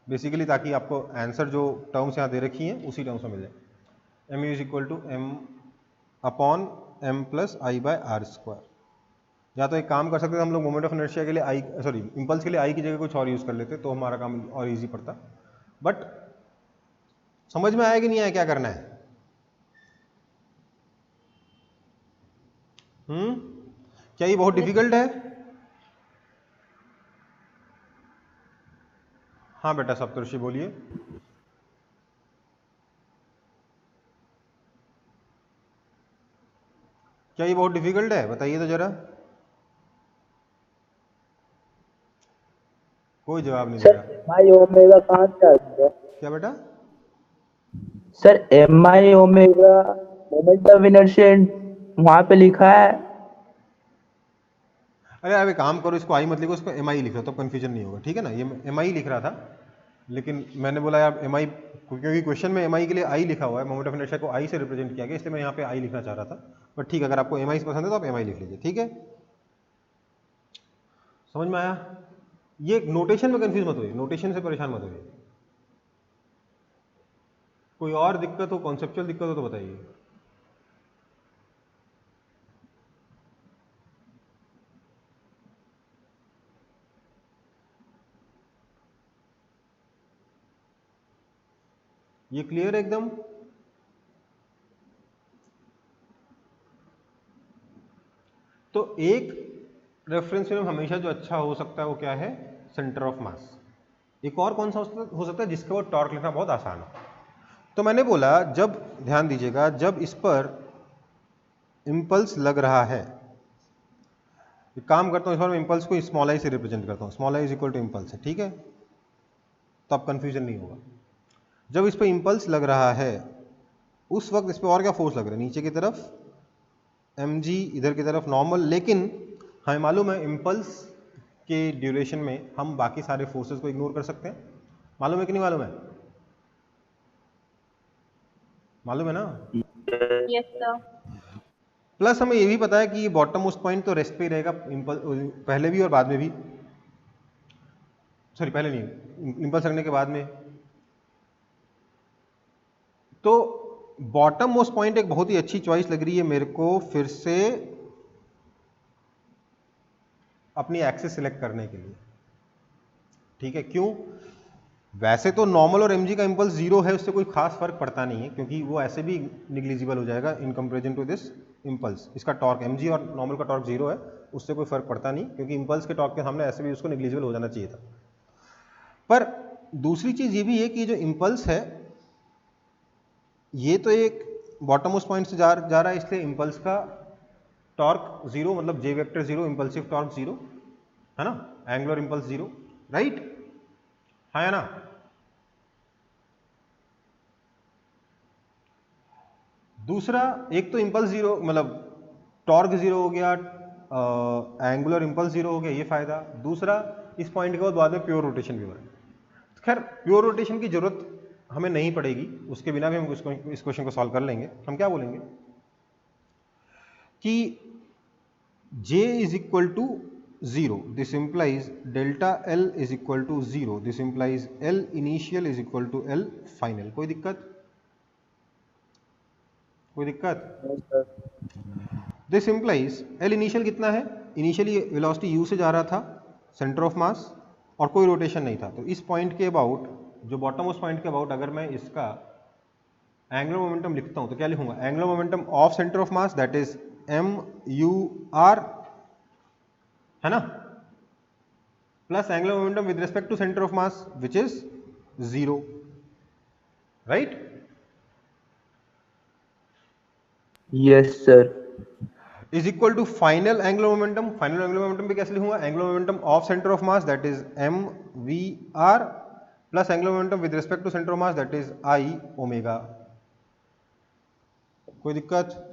basically ताकि आपको आंसर जो टर्म्स यहाँ दे रखी हैं उसी टर्म्स में मिल जाए। mu is equal to m upon m plus I by r square. या तो एक काम कर सकते थे हम लोग, मोमेंट ऑफ इनर्शिया के लिए आई, सॉरी इम्पल्स के लिए आई की जगह कुछ और यूज कर लेते तो हमारा काम और इजी पड़ता। बट समझ में आया कि नहीं आया क्या करना है? क्या ये बहुत डिफिकल्ट है? हाँ बेटा सप्तर्षि बोलिए। क्या ये बहुत डिफिकल्ट है, बताइए तो जरा। कोई जवाब नहीं दे सर रहा। एम आई ओमेगा कहाँ से आ गया? क्या बेटा? Sir m I omega moment of inertia वहां पे लिखा है। अरे अब एक काम करो, इसको आई मत लिखो, इसको एम आई लिख लो, तब कंफ्यूजन नहीं होगा, ठीक है ना? ये एम आई लिख रहा था, लेकिन मैंने बोला यार एम आई, क्योंकि क्वेश्चन में एम आई के लिए आई लिखा हुआ है, मोमेंट ऑफ इनर्शिया को आई से रिप्रेजेंट किया गया, इसलिए मैं यहाँ पे आई लिखना चाह रहा था। बट ठीक है, अगर आपको एम आई पसंद है तो आप एम आई लिख लीजिए, ठीक है? समझ में आया? ये नोटेशन में कंफ्यूज मत होइए, नोटेशन से परेशान मत होइए। कोई और दिक्कत हो, कॉन्सेप्चुअल दिक्कत हो तो बताइए। ये क्लियर है एकदम? तो एक रेफरेंस फ्रेम हमेशा जो अच्छा हो सकता है वो क्या है, सेंटर ऑफ मास। एक और कौन सा हो सकता है जिसके वो टॉर्क लिखना बहुत आसान हो। तो मैंने बोला, जब ध्यान दीजिएगा, जब इस पर इंपल्स लग रहा है, एक काम करता हूं, इस बार मैं इंपल्स को स्मॉल आई से रिप्रेजेंट करता हूं, small I is equal to impulse है, ठीक है? तो अब कंफ्यूजन नहीं होगा। जब इस पर इंपल्स लग रहा है उस वक्त इस पर और क्या फोर्स लग रहा है, नीचे की तरफ mg, इधर की तरफ नॉर्मल, लेकिन हमें मालूम है इंपल्स के ड्यूरेशन में हम बाकी सारे फोर्सेस को इग्नोर कर सकते हैं। मालूम है कि नहीं मालूम है? मालूम है ना? Yes, sir. प्लस हमें ये भी पता है कि बॉटम मोस्ट पॉइंट तो रेस्ट पे ही रहेगा, पहले भी और बाद में भी, सॉरी पहले नहीं, इंपल्स लगने के बाद में। तो बॉटम मोस्ट पॉइंट एक बहुत ही अच्छी चॉइस लग रही है मेरे को, फिर से अपनी एक्सिस सिलेक्ट करने के लिए, ठीक है, क्यों? वैसे तो नॉर्मल और mg का इम्पल्स जीरो है, उससे कोई खास फर्क पड़ता नहीं है, क्योंकि वो ऐसे भी निग्लिजिबल हो जाएगा in comparison to this impulse. इसका टॉर्क mg और नॉर्मल का टॉर्क जीरो है, उससे कोई फर्क पड़ता नहीं, क्योंकि इम्पल्स के टॉर्क के सामने ऐसे भी उसको निग्लिजिबल हो जाना चाहिए था। पर दूसरी चीज ये भी है कि जो इम्पल्स है ये तो एक बॉटम मोस्ट पॉइंट से जा रहा है, इसलिए इम्पल्स का टॉर्क जीरो, मतलब J vector zero, impulsive torque zero, है ना, एंगुलर इम्पल्स जीरो, राइट, है ना। दूसरा, एक तो इम्पल्स जीरो मतलब टॉर्क जीरो हो गया, एंगुलर इम्पल्स जीरो हो गया, ये फायदा। दूसरा, इस पॉइंट के बाद में प्योर रोटेशन भी हो रहा है। खैर प्योर रोटेशन की जरूरत हमें नहीं पड़ेगी, उसके बिना भी हम इस क्वेश्चन को सॉल्व कर लेंगे। हम क्या बोलेंगे कि J is equal to zero, this implies delta L is equal to zero, this implies L initial is equal to L final. कोई दिक्कत? कोई दिक्कत? दिस इंप्लाइज L इनिशियल कितना है? इनिशियली वेलोसिटी u से जा रहा था, सेंटर ऑफ मास, और कोई रोटेशन नहीं था। तो इस पॉइंट के अबाउट, जो बॉटम उस पॉइंट के अबाउट, अगर मैं इसका एंगुलर मोमेंटम लिखता हूं तो क्या लिखूंगा? Angular momentum of centre of mass, that is MUR, है ना, plus angular momentum with respect to centre of mass which is zero, right? Yes sir. Is equal to final angular momentum. Final angular momentum पे कैसे लिखूंगा? Angular momentum of centre of mass, that is MVR, plus angular momentum with respect to centre of mass, that is I omega. कोई दिक्कत?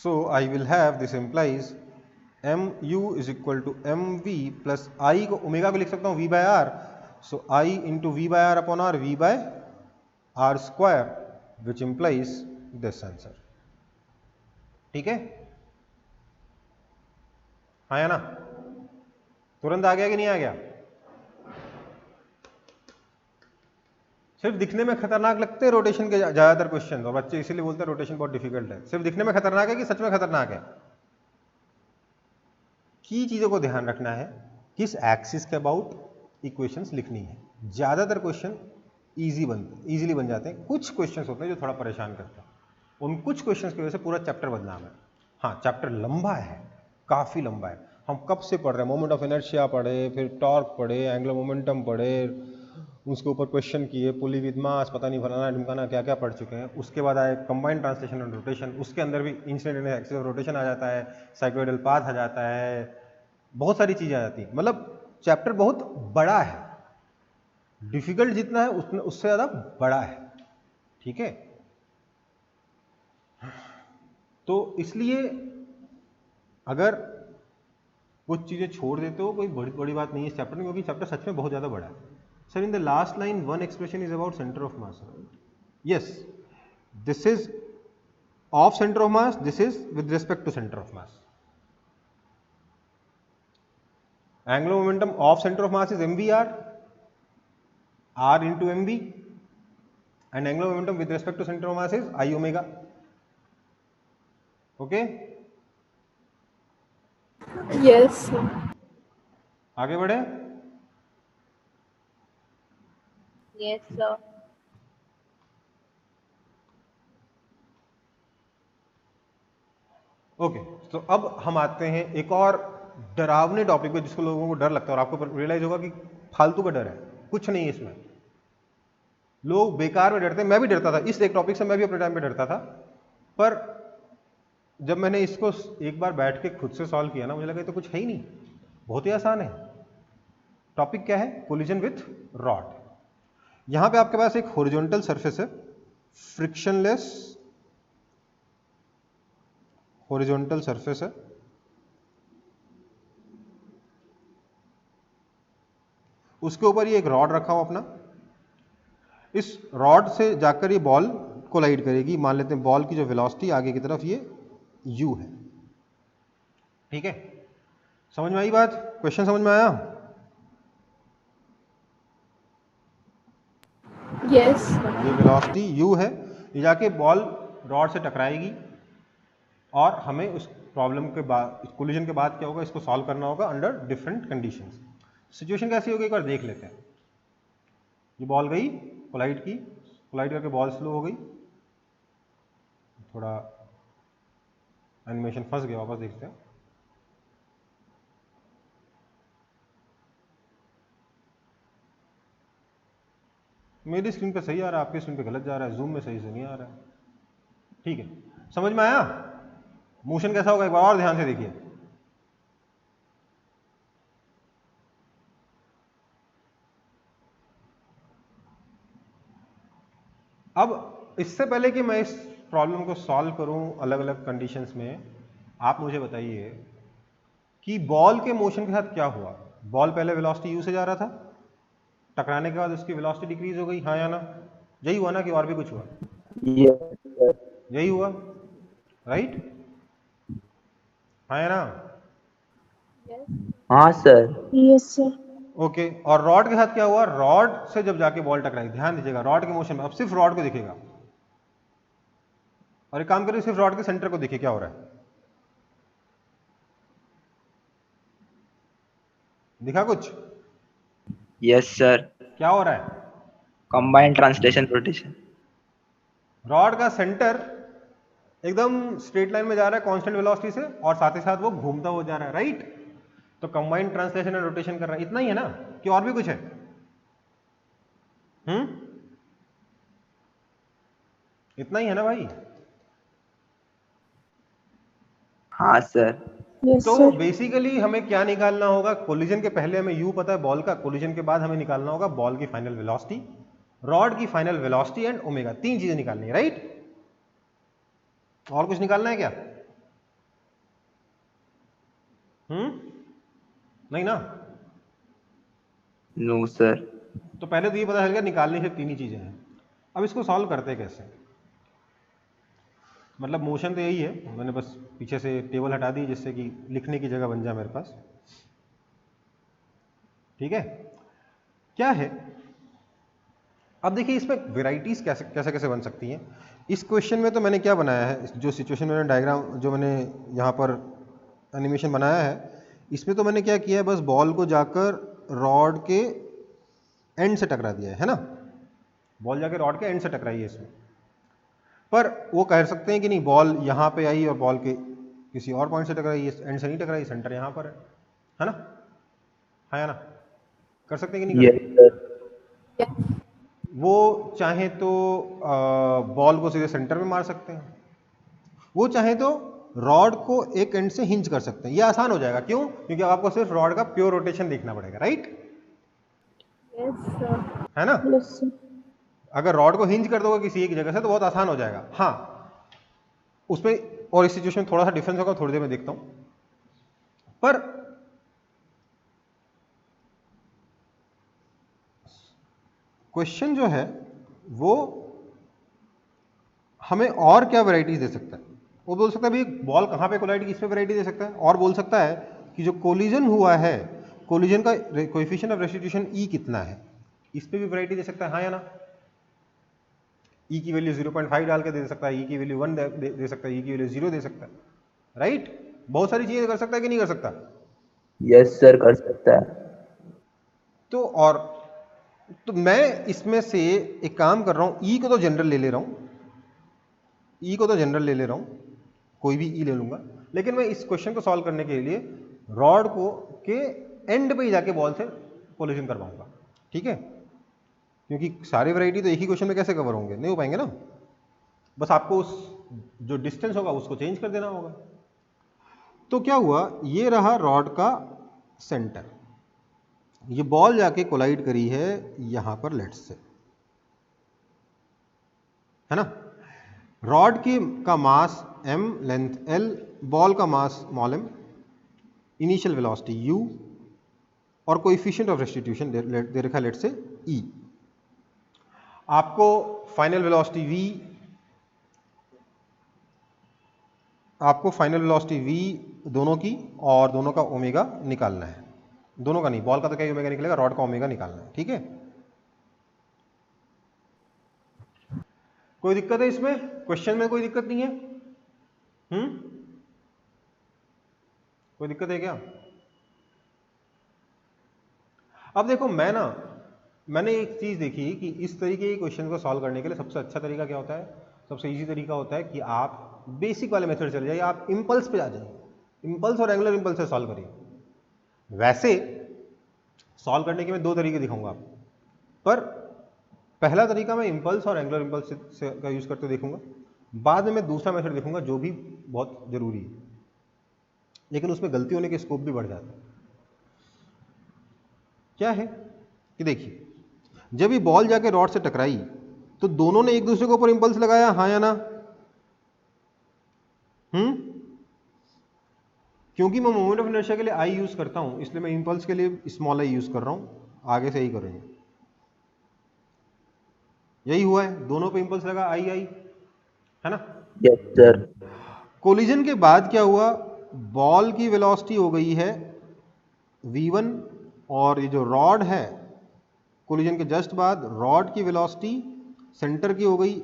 So I will have, this implies mu is equal to mv plus I को ओमेगा को लिख सकता हूँ v by r, so I into v by r upon r, v by r square, which implies this answer। ठीक है, आया ना? तुरंत आ गया कि नहीं आ गया? सिर्फ दिखने में खतरनाक लगते हैं रोटेशन के ज्यादातर क्वेश्चन, और बच्चे इसीलिए बोलते हैं रोटेशन बहुत डिफिकल्ट है। सिर्फ दिखने में खतरनाक है कि सच में खतरनाक है? की चीजों को ध्यान रखना है, किस एक्सिस के अबाउट इक्वेशंस लिखनी है। ज्यादातर क्वेश्चन इजीली बन जाते हैं, कुछ क्वेश्चंस होते हैं जो थोड़ा परेशान करते हैं, उन कुछ क्वेश्चंस की वजह से पूरा चैप्टर बदनाम है। हाँ, चैप्टर लंबा है, काफी लंबा है। हम कब से पढ़ रहे हैं? मोमेंट ऑफ इनर्शिया पढ़े, फिर टॉर्क पढ़े, एंगुलर मोमेंटम पढ़े, उसके ऊपर क्वेश्चन किए, पुली विद मास, पता नहीं फलाना ढिमकाना क्या क्या पढ़ चुके हैं। उसके बाद आए कंबाइंड ट्रांसलेशन एंड रोटेशन, उसके अंदर भी इंसिडेंट एक्सिस ऑफ रोटेशन आ जाता है, साइक्लोइडल पाथ आ जाता है, बहुत सारी चीजें आ जाती हैं। मतलब चैप्टर बहुत बड़ा है, डिफिकल्ट जितना है उससे ज्यादा बड़ा है। ठीक है, तो इसलिए अगर कुछ चीजें छोड़ देते हो कोई बड़ी बात नहीं है इस चैप्टर में, क्योंकि चैप्टर सच में बहुत ज्यादा बड़ा है। Sir, in the last line one expression is about centre of mass. Yes, this is of centre of mass, this is with respect to centre of mass. Angular momentum of centre of mass is MVR, R into MV, and angular momentum with respect to center of mass is I omega. Okay? Yes sir। आगे बढ़े? Yes sir। ओके, तो अब हम आते हैं एक और डरावने टॉपिक पे जिसको लोगों को डर लगता है, और आपको रियलाइज होगा कि फालतू का डर है, कुछ नहीं है इसमें। लोग बेकार में डरते हैं, मैं भी डरता था इस एक टॉपिक से, मैं भी अपने टाइम पे डरता था। पर जब मैंने इसको एक बार बैठ के खुद से सॉल्व किया ना, मुझे लगा ये तो कुछ है ही नहीं, बहुत ही आसान है। टॉपिक क्या है? Collision with rod. यहां पे आपके पास एक हॉरिजॉन्टल सरफेस है, फ्रिक्शनलेस हॉरिजॉन्टल सरफेस है, उसके ऊपर ये एक रॉड रखा हो अपना। इस रॉड से जाकर ये बॉल कोलाइड करेगी। मान लेते हैं बॉल की जो वेलोसिटी आगे की तरफ ये u है। ठीक है, समझ में आई बात? क्वेश्चन समझ में आया? Yes। ये वेलोसिटी u है, ये जाके बॉल रॉड से टकराएगी और हमें उस प्रॉब्लम के बाद, कोलिजन के बाद क्या होगा, इसको सॉल्व करना होगा अंडर डिफरेंट कंडीशंस। सिचुएशन कैसी होगी एक बार देख लेते हैं। ये बॉल गई कोलाइड की, कोलाइड करके बॉल स्लो हो गई, थोड़ा एनिमेशन फंस गया, वापस देखते हैं। मेरी स्क्रीन पे सही आ रहा है, आपकी स्क्रीन पे गलत जा रहा है, जूम में सही से नहीं आ रहा है। ठीक है, समझ में आया मोशन कैसा होगा, एक बार और ध्यान से देखिए। अब इससे पहले कि मैं इस प्रॉब्लम को सॉल्व करूं अलग अलग कंडीशंस में, आप मुझे बताइए कि बॉल के मोशन के साथ क्या हुआ। बॉल पहले वेलोसिटी u से जा रहा था, टकराने के बाद उसकी वेलोसिटी डिक्रीज हो गई, हाँ या ना? यही हुआ ना कि और भी कुछ हुआ? यही हुआ, राइट? हाँ या ना? हाँ सर। Yes, sir. ओके, और रॉड के साथ क्या हुआ? रॉड से जब जाके बॉल टकराई, ध्यान दीजिएगा रॉड के मोशन में, अब सिर्फ रॉड को दिखेगा, और एक काम करिए सिर्फ रॉड के सेंटर को देखिए क्या हो रहा है। दिखा कुछ? Yes sir. क्या हो रहा है? Combined translation rotation. रॉड का सेंटर एकदम स्ट्रेट लाइन में जा रहा है कांस्टेंट वेलोसिटी से, और साथ ही साथ वो घूमता हुआ जा रहा है, राइट? तो कंबाइंड ट्रांसलेशन एंड रोटेशन कर रहा है, इतना ही है ना कि और भी कुछ है? इतना ही है ना भाई? हाँ सर। Yes, तो sir. बेसिकली हमें क्या निकालना होगा? कोलिजन के पहले हमें u पता है बॉल का, कोलिजन के बाद हमें निकालना होगा बॉल की फाइनल वेलोसिटी, रॉड की फाइनल वेलोसिटी एंड ओमेगा। तीन चीजें निकालनी है, राइट? और कुछ निकालना है क्या? नहीं ना? No sir. तो पहले तो ये पता चल गया निकालनी सिर्फ तीन ही चीजें हैं। अब इसको सॉल्व करते कैसे? मतलब मोशन तो यही है, मैंने बस पीछे से टेबल हटा दी जिससे कि लिखने की जगह बन जाए मेरे पास। ठीक है, क्या है अब देखिए इसमें वेराइटीज कैसे कैसे कैसे बन सकती हैं। इस क्वेश्चन में तो मैंने क्या बनाया है, जो सिचुएशन मैंने डायग्राम, जो मैंने यहाँ पर एनिमेशन बनाया है, इसमें तो मैंने क्या किया है, बस बॉल को जाकर रॉड के एंड से टकरा दिया है ना? बॉल जाकर रॉड के एंड से टकराई है इसमें। पर वो कह सकते हैं कि नहीं, बॉल यहाँ पे आई और बॉल के किसी और पॉइंट से टकराई, एंड से नहीं टकराई, सेंटर यहाँ पर है ना? हाँ या ना? कर सकते हैं कि नहीं कर सकते? Yeah. वो चाहे तो बॉल को सीधे सेंटर में मार सकते हैं, वो चाहे तो रॉड को एक एंड से हिंज कर सकते हैं। ये आसान हो जाएगा, क्यों? क्योंकि अब आपको सिर्फ रॉड का प्योर रोटेशन देखना पड़ेगा, राइट? Yes, sir. है ना? Yes, sir. अगर रॉड को हिंज कर दोगे किसी एक जगह से तो बहुत आसान हो जाएगा। हाँ, उसमें और इस सिचुएशन में थोड़ा सा डिफरेंस होगा, थोड़ी देर में देखता हूं। पर क्वेश्चन जो है वो हमें और क्या वैरायटीज दे सकता है? वो बोल सकता है भाई बॉल कहाँ पे कोलाइड की, इसमें वैरायटी दे सकता है, और बोल सकता है कि जो कोलिजन हुआ है, कोलिजन का कोएफिशिएंट ऑफ रेस्टिट्यूशन ई कितना है, इस पे भी वैरायटी दे सकता है, हाँ या ना? ई की वैल्यू 0.5 डाल के दे सकता है, ई की वैल्यू 1 दे सकता है, ई की वैल्यू 0 दे सकता है, राइट? बहुत सारी चीजें कर सकता है कि नहीं कर सकता? यस सर, कर सकता है। तो मैं इसमें से एक काम कर रहा हूं, ई को तो जनरल ले ले रहा हूं, ई को तो जनरल ले ले रहा हूं, कोई भी ई ले लूंगा, लेकिन मैं इस क्वेश्चन को सॉल्व करने के लिए रॉड को के एंड पे ही जाके बॉल से कोलिजन करवाऊंगा, ठीक है? क्योंकि सारी वैरायटी तो एक ही क्वेश्चन में कैसे कवर होंगे, नहीं हो पाएंगे ना। बस आपको उस जो डिस्टेंस होगा उसको चेंज कर देना होगा। तो क्या हुआ, ये रहा रॉड का सेंटर, ये बॉल जाके कोलाइड करी है यहां पर लेट्स से, है ना? रॉड की का मास m, लेंथ l, बॉल का mass small m, initial velocity u, और कोएफिशिएंट ऑफ रेस्टिट्यूशन दे रखा है लेट्स से e। आपको फाइनल वेलोसिटी v, आपको फाइनल वेलोसिटी v दोनों की और दोनों का ओमेगा निकालना है। दोनों का नहीं, बॉल का तो क्या ओमेगा निकलेगा, रॉड का ओमेगा निकालना है, ठीक है? कोई दिक्कत है इसमें? क्वेश्चन में कोई दिक्कत नहीं है? कोई दिक्कत है क्या? अब देखो मैंने एक चीज देखी कि इस तरीके के क्वेश्चन को सॉल्व करने के लिए सबसे अच्छा तरीका क्या होता है, सबसे इजी तरीका होता है कि आप बेसिक वाले मेथड चले जाइए, आप इंपल्स पे आ जाइए, इंपल्स और एंगुलर इंपल्स से सॉल्व करिए। वैसे सॉल्व करने के मैं दो तरीके दिखाऊंगा आपको, पर पहला तरीका मैं इंपल्स और एंगुलर इंपल्स का यूज करते देखूंगा, बाद में मैं दूसरा मेथड देखूंगा जो भी बहुत जरूरी है, लेकिन उसमें गलती होने के स्कोप भी बढ़ जाता है। क्या है कि देखिए, जब ये बॉल जाके रॉड से टकराई तो दोनों ने एक दूसरे के ऊपर इंपल्स लगाया, हाँ या ना? क्योंकि मैं मोमेंट ऑफ इनर्शिया के लिए आई यूज करता हूं, इसलिए मैं इंपल्स के लिए स्मॉल आई यूज कर रहा हूं। आगे से यही करेंगे, यही हुआ है, दोनों पे इंपल्स लगा, आई आई, है ना? Yes sir. कोलिजन के बाद क्या हुआ, बॉल की वेलोसिटी हो गई है v1, और ये जो रॉड है कोलिजन के जस्ट बाद रॉड की वेलोसिटी सेंटर की हो गई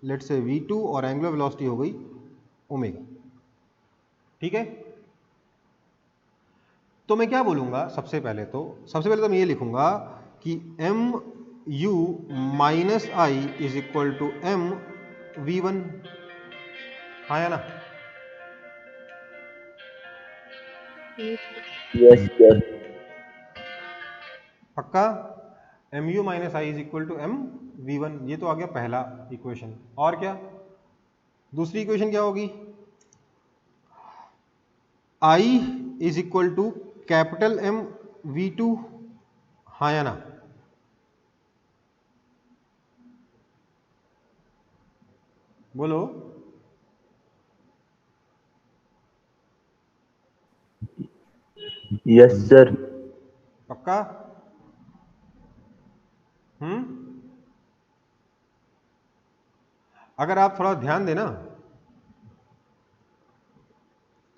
लेट से v2, और एंगुलर वेलोसिटी हो गई ओमेगा। ठीक है, तो मैं क्या बोलूंगा, सबसे पहले तो मैं ये लिखूंगा कि m u minus I is equal to m v1, हाँ या ना? Yes sir. पक्का? M you minus I is equal to M we one, ये तो आ गया पहला इक्वेशन। और क्या दूसरी इक्वेशन क्या होगी? I is equal to capital M we two, हाँ या ना? बोलो। Yes sir. पक्का? अगर आप थोड़ा ध्यान देना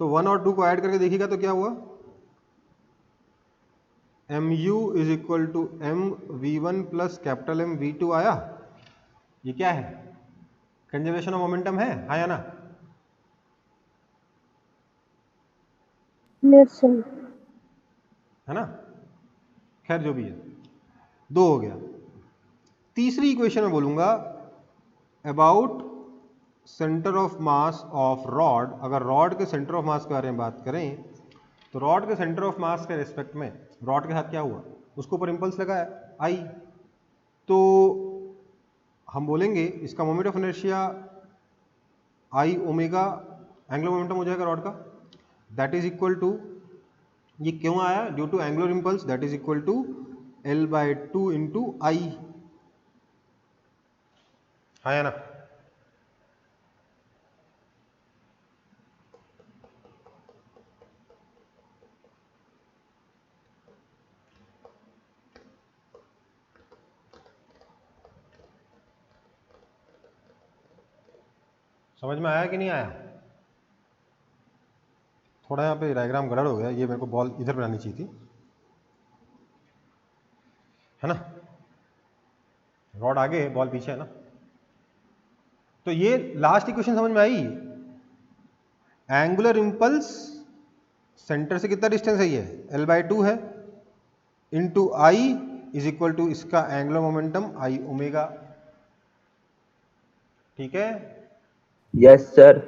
तो 1 और 2 को ऐड करके देखिएगा तो क्या हुआ, m u is equal to M we one plus capital M we two आया। ये क्या है? कंजर्वेशन ऑफ मोमेंटम है, हाँ या ना? Yes, sir. है ना? खैर जो भी है, दो हो गया। तीसरी इक्वेशन में बोलूंगा about centre of mass of rod. अगर रॉड के सेंटर ऑफ मास के बारे में बात करें तो रॉड के सेंटर ऑफ मास के रिस्पेक्ट में रॉड के साथ क्या हुआ, उसके ऊपर इंपल्स लगाया आई, तो हम बोलेंगे इसका moment of inertia I omega angular momentum हो जाएगा रॉड का, दैट इज इक्वल टू, ये क्यों आया, due to angular impulse, that is equal to L by two into I, हाँ या ना? समझ में आया कि नहीं आया? थोड़ा यहाँ पे डायग्राम गड़बड़ हो गया, ये मेरे को बॉल इधर बनानी चाहिए थी, है ना? रॉड आगे है, बॉल पीछे है ना? तो ये लास्ट इक्वेशन समझ में आई? एंगुलर इंपल्स सेंटर से कितना डिस्टेंस है, ये एल बाय टू है, into I is equal to इसका एंगुलर मोमेंटम आई ओमेगा। ठीक है? Yes sir.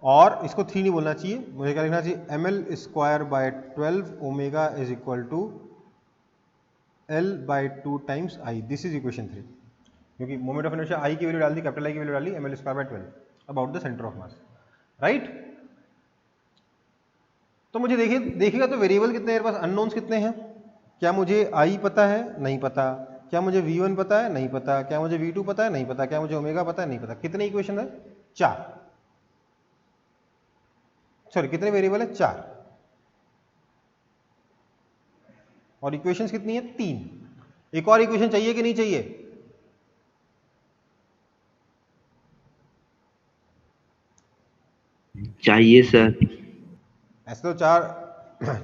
और इसको 3 नहीं बोलना चाहिए, मुझे क्या लिखना चाहिए, m L square by 12 omega is equal to L by 2 times I. This is equation 3, क्योंकि मोमेंट ऑफ इनर्शिया आई की वैल्यू डाल दी, कैपिटल आई की वैल्यू डाल दी, M L square by 12 about the centre of mass, right? तो मुझे देखिएगा तो वेरिएबल कितने हैं मेरे पास, अननोन्स कितने हैं? क्या मुझे आई पता है? नहीं पता। क्या मुझे v1 पता है? नहीं पता। क्या मुझे v2 पता है? नहीं पता। क्या मुझे ओमेगा पता है? नहीं पता। कितने इक्वेशन है? 4, सॉरी कितने वेरिएबल है? 4, और इक्वेशंस कितनी है? 3। एक और इक्वेशन चाहिए कि नहीं चाहिए? चाहिए सर। ऐसे तो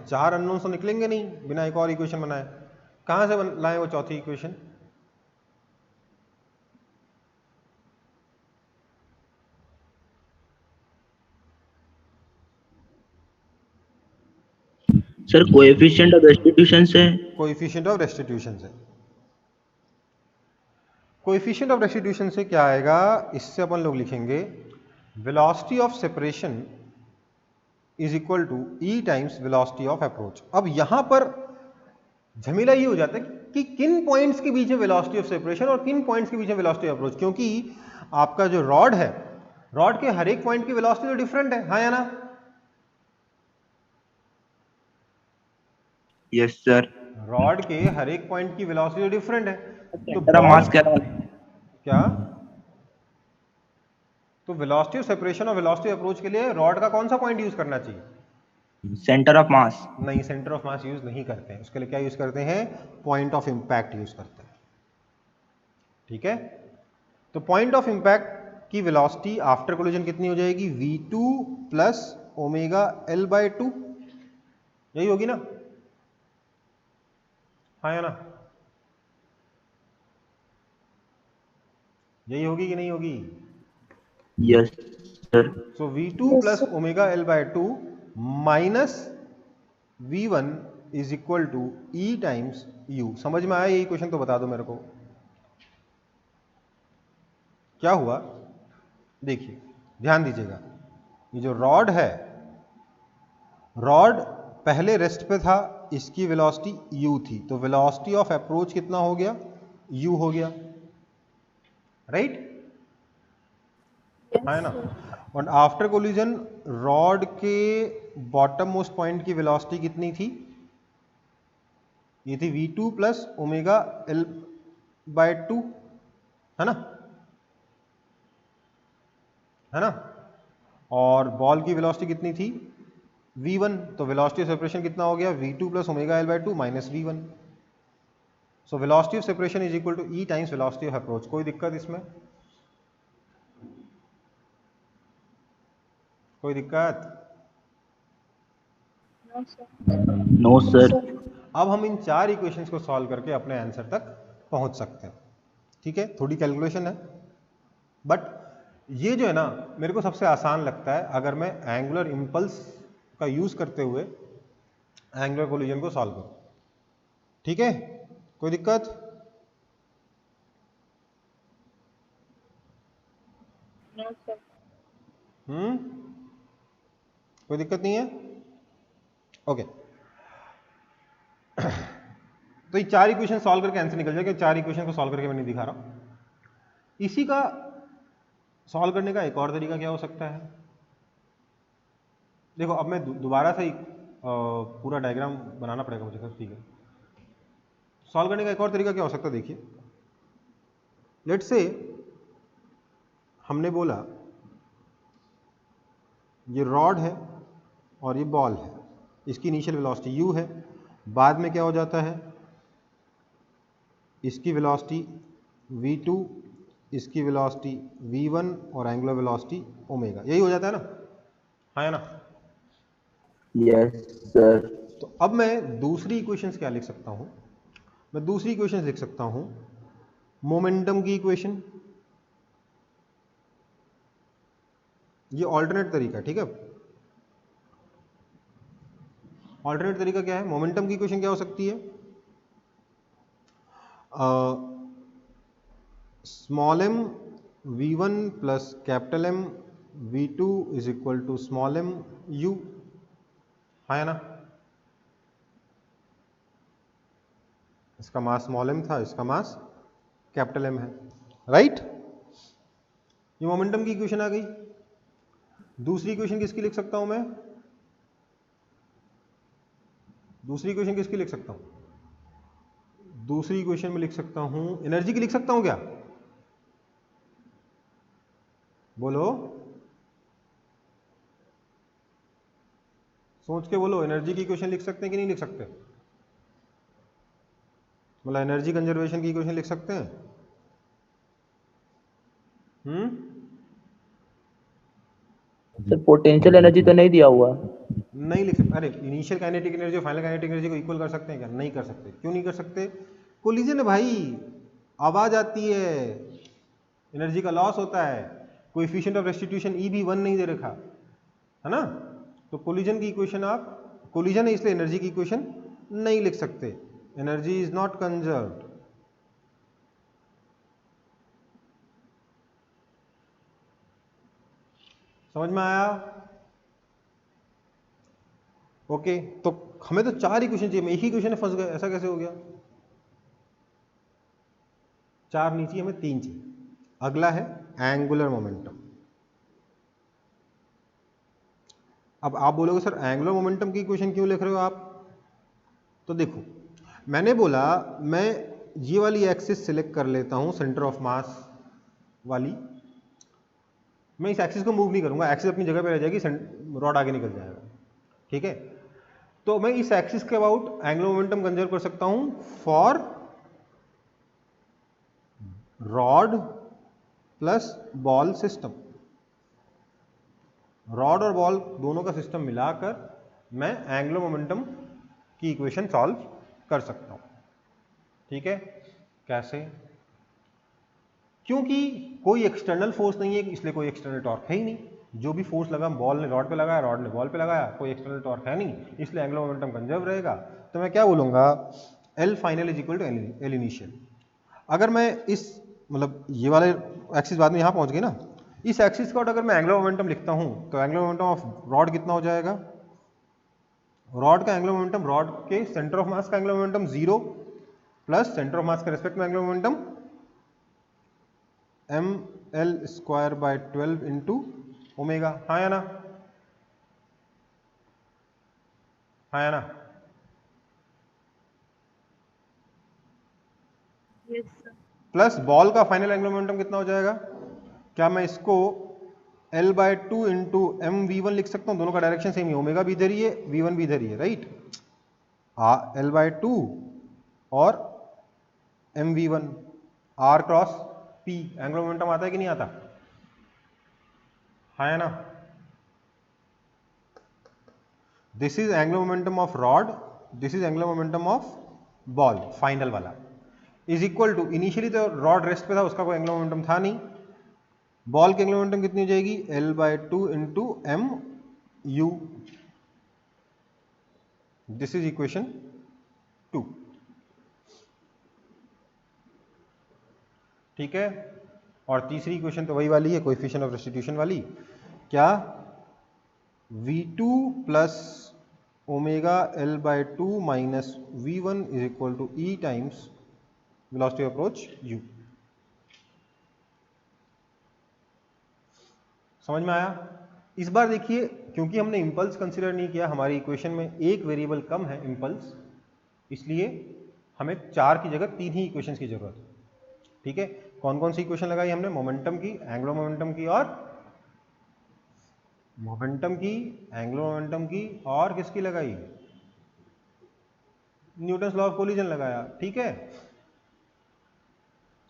चार अननोन्स तो निकलेंगे नहीं बिना एक और इक्वेशन बनाए। कहां से लाए वो चौथी equation? Sir coefficient of restitution से कोएफिशिएंट ऑफ रेस्टिट्यूशन से। कोएफिशिएंट ऑफ रेस्टिट्यूशन से क्या आएगा, इससे अपन लोग लिखेंगे velocity of separation is equal to e times velocity of approach. अब यहां पर झमेला ये हो जाता है कि किन पॉइंट्स के बीच में वेलोसिटी ऑफ सेपरेशन और किन पॉइंट्स के बीच में वेलोसिटी ऑफ अप्रोच, क्योंकि आपका जो रॉड है, रॉड के हर एक पॉइंट की वेलोसिटी तो डिफरेंट है, हाँ या ना? Yes sir. रॉड के हर एक पॉइंट की वेलोसिटी तो डिफरेंट है, तो सेंटर ऑफ मास क्या तो वेलोसिटी ऑफ सेपरेशन और वेलोसिटी ऑफ अप्रोच के लिए रॉड का कौन सा पॉइंट यूज करना चाहिए? सेंटर ऑफ मास। नहीं, सेंटर ऑफ मास यूज नहीं करते हैं, उसके लिए क्या यूज करते हैं? पॉइंट ऑफ इंपैक्ट यूज करते हैं। ठीक है, तो पॉइंट ऑफ इंपैक्ट की वेलोसिटी आफ्टर कोलिजन कितनी हो जाएगी? v2 plus omega l by 2, यही होगी ना, हाँ या ना? यही होगी कि नहीं होगी? Yes sir. So v2 Yes, plus sir. Omega l by 2 minus v1 is equal to e times u। समझ में आया यही क्वेश्चन? तो बता दो मेरे को क्या हुआ। देखिए ध्यान दीजिएगा, ये जो रॉड है, रॉड पहले रेस्ट पे था, इसकी वेलोसिटी u थी, तो वेलोसिटी ऑफ अप्रोच कितना हो गया? u हो गया, राइट? Yes, है ना? sir. और आफ्टर कोलिजन रॉड के बॉटम मोस्ट पॉइंट की वेलोसिटी कितनी थी? ये थी v2 plus omega l by 2, है ना, है ना? और बॉल की वेलोसिटी कितनी थी? v1, तो वेलोसिटी ऑफ सेपरेशन कितना हो गया? v2 plus omega l by 2 minus v1। So velocity of separation is equal to e times velocity of approach. कोई दिक्कत इसमें? कोई दिक्कत? No, sir. No No, sir. sir. अब हम इन चार इक्वेशंस को सॉल्व करके अपने आंसर तक पहुंच सकते हैं। ठीक है, थोड़ी कैलकुलेशन है, बट ये जो है ना, मेरे को सबसे आसान लगता है अगर मैं एंगुलर इंपल्स का यूज करते हुए एंगुलर कोलिजन को सॉल्व करूं। ठीक है, कोई दिक्कत? No, sir. कोई दिक्कत नहीं है? ओके। तो ये चार इक्वेशन सॉल्व करके आंसर निकल जाएगा। चार इक्वेशन को सॉल्व करके मैं नहीं दिखा रहा। इसी का सॉल्व करने का एक और तरीका क्या हो सकता है? देखो, अब मैं दोबारा से पूरा डायग्राम बनाना पड़ेगा मुझे, ठीक है। सॉल्व करने का एक और तरीका क्या हो सकता है? देखिए, लेट्स से हमने बोला ये रॉड है और ये बॉल है, इसकी इनिशियल वेलोसिटी u है, बाद में क्या हो जाता है? इसकी वेलोसिटी v2, इसकी वेलोसिटी v1 और एंगुलर वेलोसिटी ओमेगा, यही हो जाता है ना, हाँ या ना? Yes sir. तो अब मैं दूसरी इक्वेशंस क्या लिख सकता हूं? मैं दूसरी इक्वेशंस लिख सकता हूं मोमेंटम की इक्वेशन। ये ऑल्टरनेट तरीका है, ठीक है। ऑल्टरनेट तरीका क्या है? मोमेंटम की इक्वेशन क्या हो सकती है? Small m v1 plus capital M v2 is equal to small m u, है ना? इसका मास स्मॉल m था, इसका मास कैपिटल M है, राइट? ये मोमेंटम की इक्वेशन आ गई। दूसरी इक्वेशन किसकी लिख सकता हूं मैं? दूसरी इक्वेशन किसकी लिख सकता हूं? दूसरी इक्वेशन में लिख सकता हूं एनर्जी की। लिख सकता हूं क्या? बोलो, सोच के बोलो, एनर्जी की इक्वेशन लिख सकते हैं कि नहीं लिख सकते? मतलब एनर्जी कंजर्वेशन की इक्वेशन लिख सकते हैं? सर पोटेंशियल एनर्जी तो नहीं दिया हुआ। नहीं लिख सकते। अरे इनिशियल काइनेटिक एनर्जी और फाइनल काइनेटिक एनर्जी को इक्वल कर सकते हैं क्या? नहीं कर सकते। क्यों नहीं कर सकते? कोलिजन है भाई, आवाज आती है, एनर्जी का लॉस होता है, कोएफिशिएंट ऑफ रेस्टिट्यूशन ई भी 1 नहीं दे रखा है ना, तो कोलिजन की इक्वेशन आप कोलिजन है इसलिए एनर्जी की इक्वेशन नहीं लिख सकते, एनर्जी इज नॉट कंजर्व्ड। समझ में आया? ओके, तो हमें तो 4 इक्वेशन चाहिए, एक ही इक्वेशन में फंस गए, ऐसा कैसे हो गया? 4 नहीं चाहिए, हमें 3 चाहिए। अगला है एंगुलर मोमेंटम। अब आप बोलोगे सर एंगुलर मोमेंटम की इक्वेशन क्यों लिख रहे हो आप? तो देखो, मैंने बोला मैं ये वाली एक्सिस सिलेक्ट कर लेता हूं, सेंटर ऑफ मास वाली। मैं इस एक्सिस को मूव नहीं करूंगा, एक्सिस अपनी जगह पे रह जाएगी, रॉड आगे निकल जाएगा, ठीक है? तो मैं इस एक्सिस के अबाउट एंगुलर मोमेंटम कंजर्व कर सकता हूं for rod plus ball system. Rod और बॉल दोनों का सिस्टम मिलाकर मैं एंगुलर मोमेंटम की इक्वेशन सॉल्व कर सकता हूं, ठीक है? कैसे? क्योंकि कोई एक्सटर्नल फोर्स नहीं है, इसलिए कोई एक्सटर्नल टॉर्क है ही नहीं। जो भी फोर्स लगा, बॉल ने रॉड पे लगाया, रॉड ने बॉल पे लगाया, कोई एक्सटर्नल टॉर्क है नहीं, इसलिए एंगुलर मोमेंटम कंजर्व रहेगा। तो मैं क्या बोलूंगा, L final is equal to L initial. अगर मैं इस मतलब ये वाले एक्सिस बाद में यहां पहुंच गई ना, इस एक्सिस का अगर मैं एंगुलर मोमेंटम लिखता हूं तो एंगुलर मोमेंटम ऑफ रॉड कितना हो जाएगा? रॉड का एंगुलर मोमेंटम, रॉड के सेंटर ऑफ मास का angular momentum 0 plus centre of mass के रेस्पेक्ट में angular momentum m L square by 12 into omega. हाँ या ना? हाँ या ना? Yes, sir. प्लस बॉल का फाइनल एंगुलर मोमेंटम कितना हो जाएगा? क्या मैं इसको L by 2 into m we one लिख सकता हूँ? दोनों का डायरेक्शन सेम ही, ओमेगा भी इधर ही है, वी वन भी इधर ही है, राइट? L बाय 2 और m we one, r cross p, angular momentum आता है कि नहीं आता? हाँ या ना? This is angular momentum of rod, this is angular momentum of ball final वाला, इज इक्वल टू, इनिशियली तो रॉड रेस्ट पे था, उसका कोई एंगुलर मोमेंटम था नहीं। बॉल की एंगुलर मोमेंटम कितनी हो जाएगी? L by 2 into m u. This is equation 2, ठीक है? और तीसरी इक्वेशन तो वही वाली है, कोएफिशिएंट ऑफ रेस्टिट्यूशन वाली। क्या? V2 plus omega L by 2 minus V1 is equal to E times velocity approach U। समझ में आया? इस बार देखिए, क्योंकि हमने इंपल्स कंसीडर नहीं किया, हमारी इक्वेशन में एक वेरिएबल कम है इंपल्स, इसलिए हमें 4 की जगह 3 ही इक्वेशंस की जरूरत है, ठीक है? कौन कौन सी इक्वेशन लगाई हमने? मोमेंटम की, एंगुलर मोमेंटम की, और मोमेंटम की, एंगुलर मोमेंटम की, और किसकी लगाई? न्यूटन्स लॉ ऑफ कोलिजन लगाया, ठीक है?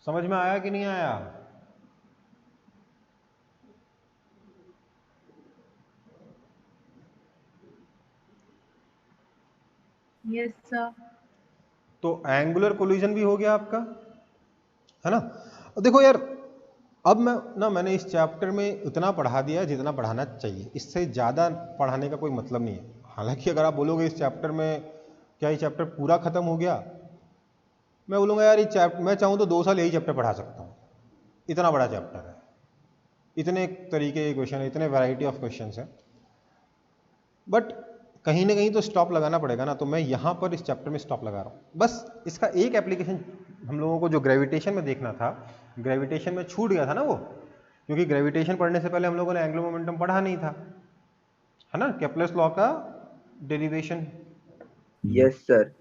समझ में आया कि नहीं आया? Yes, sir. तो एंगुलर कोलिजन भी हो गया आपका, है ना? और देखो यार, अब मैंने इस चैप्टर में उतना पढ़ा दिया है जितना पढ़ाना चाहिए, इससे ज़्यादा पढ़ाने का कोई मतलब नहीं है। हालांकि अगर आप बोलोगे इस चैप्टर में क्या ये चैप्टर पूरा खत्म हो गया, मैं बोलूँगा यार ये चैप्टर मैं चाहूँ तो 2 साल यही चैप्टर पढ़ा सकता हूँ, इतना बड़ा चैप्टर है, इतने तरीके के क्वेश्चन है, इतने वैरायटी ऑफ क्वेश्चन है। बट कहीं ना कहीं तो स्टॉप लगाना पड़ेगा ना, तो मैं यहाँ पर इस चैप्टर में स्टॉप लगा रहा हूँ। बस इसका एक एप्लीकेशन हम लोगों को जो ग्रेविटेशन में देखना था, ग्रेविटेशन में छूट गया था ना वो, क्योंकि ग्रेविटेशन पढ़ने से पहले हम लोगों ने एंगुलर मोमेंटम पढ़ा नहीं था, है ना? केप्लर्स लॉ का डेरिवेशन। Yes sir.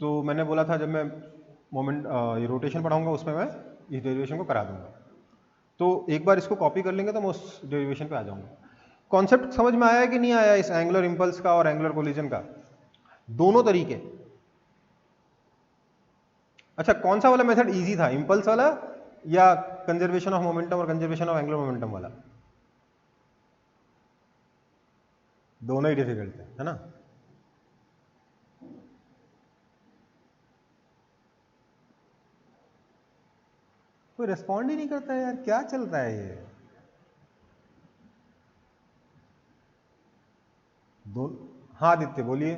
तो मैंने बोला था जब मैं मोमेंट रोटेशन पढ़ाऊंगा उसमें मैं इस डेरिवेशन को करा दूंगा, तो एक बार इसको कॉपी कर लेंगे तो मैं उस डेरिवेशन पे आ जाऊंगा। कॉन्सेप्ट समझ में आया कि नहीं आया इस एंगुलर इंपल्स का और एंगुलर कोलिजन का? दोनों तरीके। अच्छा, कौन सा वाला मेथड इजी था, इंपल्स वाला या कंजर्वेशन ऑफ मोमेंटम और कंजर्वेशन ऑफ एंगुलर मोमेंटम वाला? दोनों ही डिफिकल्ट है ना? कोई रेस्पॉन्ड ही नहीं करता है यार, क्या चल रहा है ये? दो हाँ आदित्य बोलिए।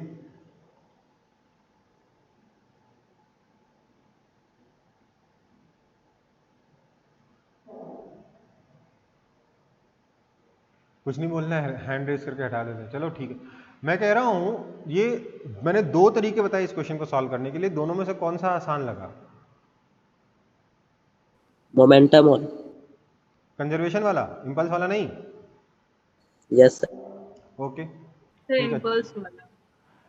कुछ नहीं बोलना है, हैंड रेज करके हटा देते हैं, चलो ठीक है। मैं कह रहा हूं ये मैंने दो तरीके बताए इस क्वेश्चन को सॉल्व करने के लिए, दोनों में से कौन सा आसान लगा? Momentum on. कंजर्वेशन वाला, इम्पल्स वाला नहीं? Yes sir. ओके सर ठीक है। इम्पल्स वाला।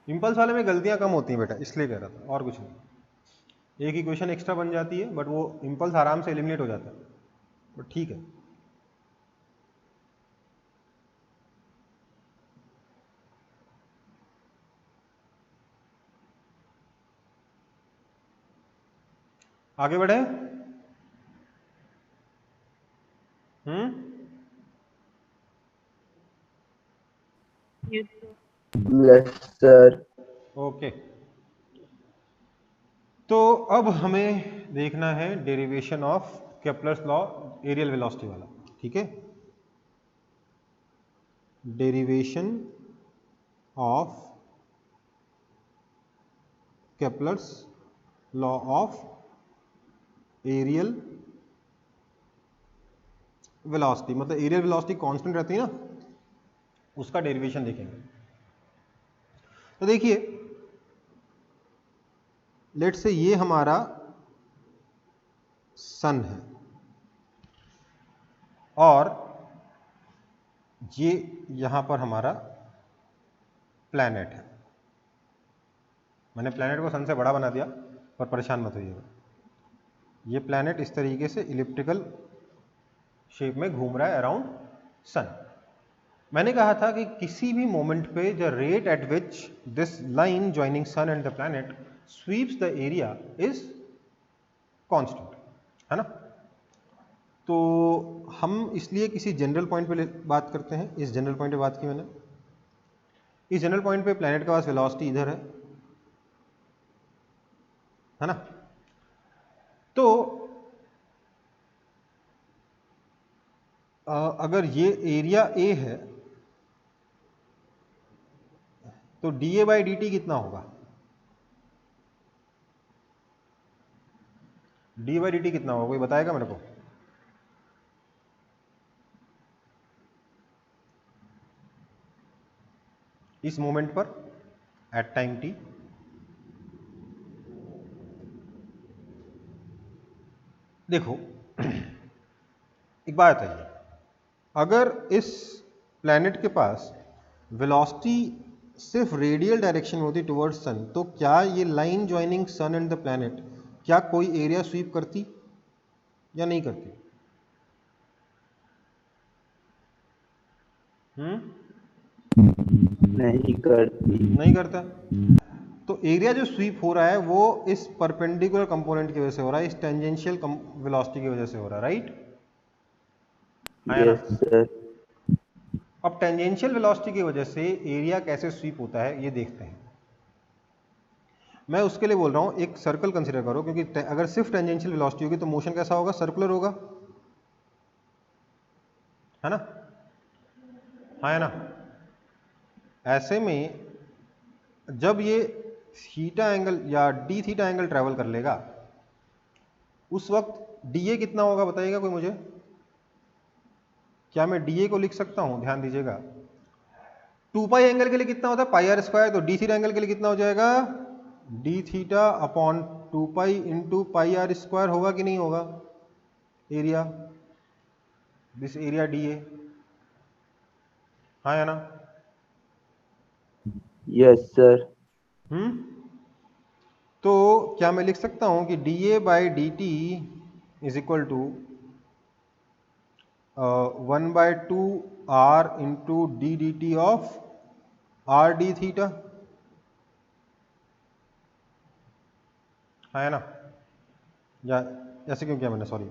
इम्पल्स वाले में गलतियां कम होती हैं बेटा, इसलिए कह रहा था, और कुछ नहीं। एक इक्वेशन एक्स्ट्रा बन जाती है, बट वो इम्पल्स आराम से एलिमिनेट हो जाता है, बट ठीक है। आगे बढ़े। Yes sir. Yes sir. Okay, तो अब हमें देखना है derivation of Kepler's law areal velocity वाला, ठीक है। Derivation of Kepler's law of areal velocity, मतलब एरियल वेलोसिटी कांस्टेंट रहती है ना, उसका डेरिवेशन देखेंगे। तो देखिए, लेट से ये हमारा सन है और ये यहां पर हमारा प्लैनेट है। मैंने प्लैनेट को सन से बड़ा बना दिया, पर परेशान मत होइएगा। ये प्लैनेट इस तरीके से इलिप्टिकल शेप में घूम रहा है अराउंड सन। मैंने कहा था कि किसी भी मोमेंट पे the rate at which this line joining sun and the planet sweeps the area is constant, है ना। तो हम इसलिए किसी जनरल पॉइंट पे बात करते हैं, इस जनरल पॉइंट पे बात की मैंने। इस जनरल पॉइंट पे प्लैनेट के पास वेलोसिटी इधर है ना। तो अगर ये एरिया ए है तो D A by d T कितना होगा? डी बाई डी टी कितना होगा, कोई बताएगा मेरे को? इस मोमेंट पर एट टाइम टी। देखो एक बात है, अगर इस प्लैनेट के पास वेलोसिटी सिर्फ रेडियल डायरेक्शन में होती टुवर्ड्स सन, तो क्या ये line joining sun and the planet क्या कोई एरिया स्वीप करती या नहीं करती? नहीं करती। नहीं करता। तो एरिया जो स्वीप हो रहा है वो इस परपेंडिकुलर कंपोनेंट की वजह से हो रहा है, इस टेंजेंशियल वेलोसिटी की वजह से हो रहा है, राइट? Yes sir. अब टेंजेंशियल वेलोसिटी की वजह से एरिया कैसे स्वीप होता है ये देखते हैं। मैं उसके लिए बोल रहा हूं एक सर्कल कंसीडर करो, क्योंकि अगर सिर्फ टेंजेंशियल वेलोसिटी होगी तो मोशन कैसा होगा? सर्कुलर होगा, है ना? हाँ है ना। ऐसे में जब ये थीटा एंगल या डी थीटा एंगल ट्रेवल कर लेगा, उस वक्त डी कितना होगा बताइएगा कोई मुझे? क्या मैं डी को लिख सकता हूं? ध्यान दीजिएगा, 2 पाई एंगल के लिए कितना होता है? Pi r square. तो डी थीटा एंगल के लिए कितना हो जाएगा? D theta upon 2 pi into pi r square होगा कि नहीं होगा? Area, this area d A, हाँ या ना? Yes sir. तो क्या मैं लिख सकता हूं कि d A by d t is equal to 1/2 r into d d t of r d theta, है ना? या ऐसे क्यों किया मैंने, sorry.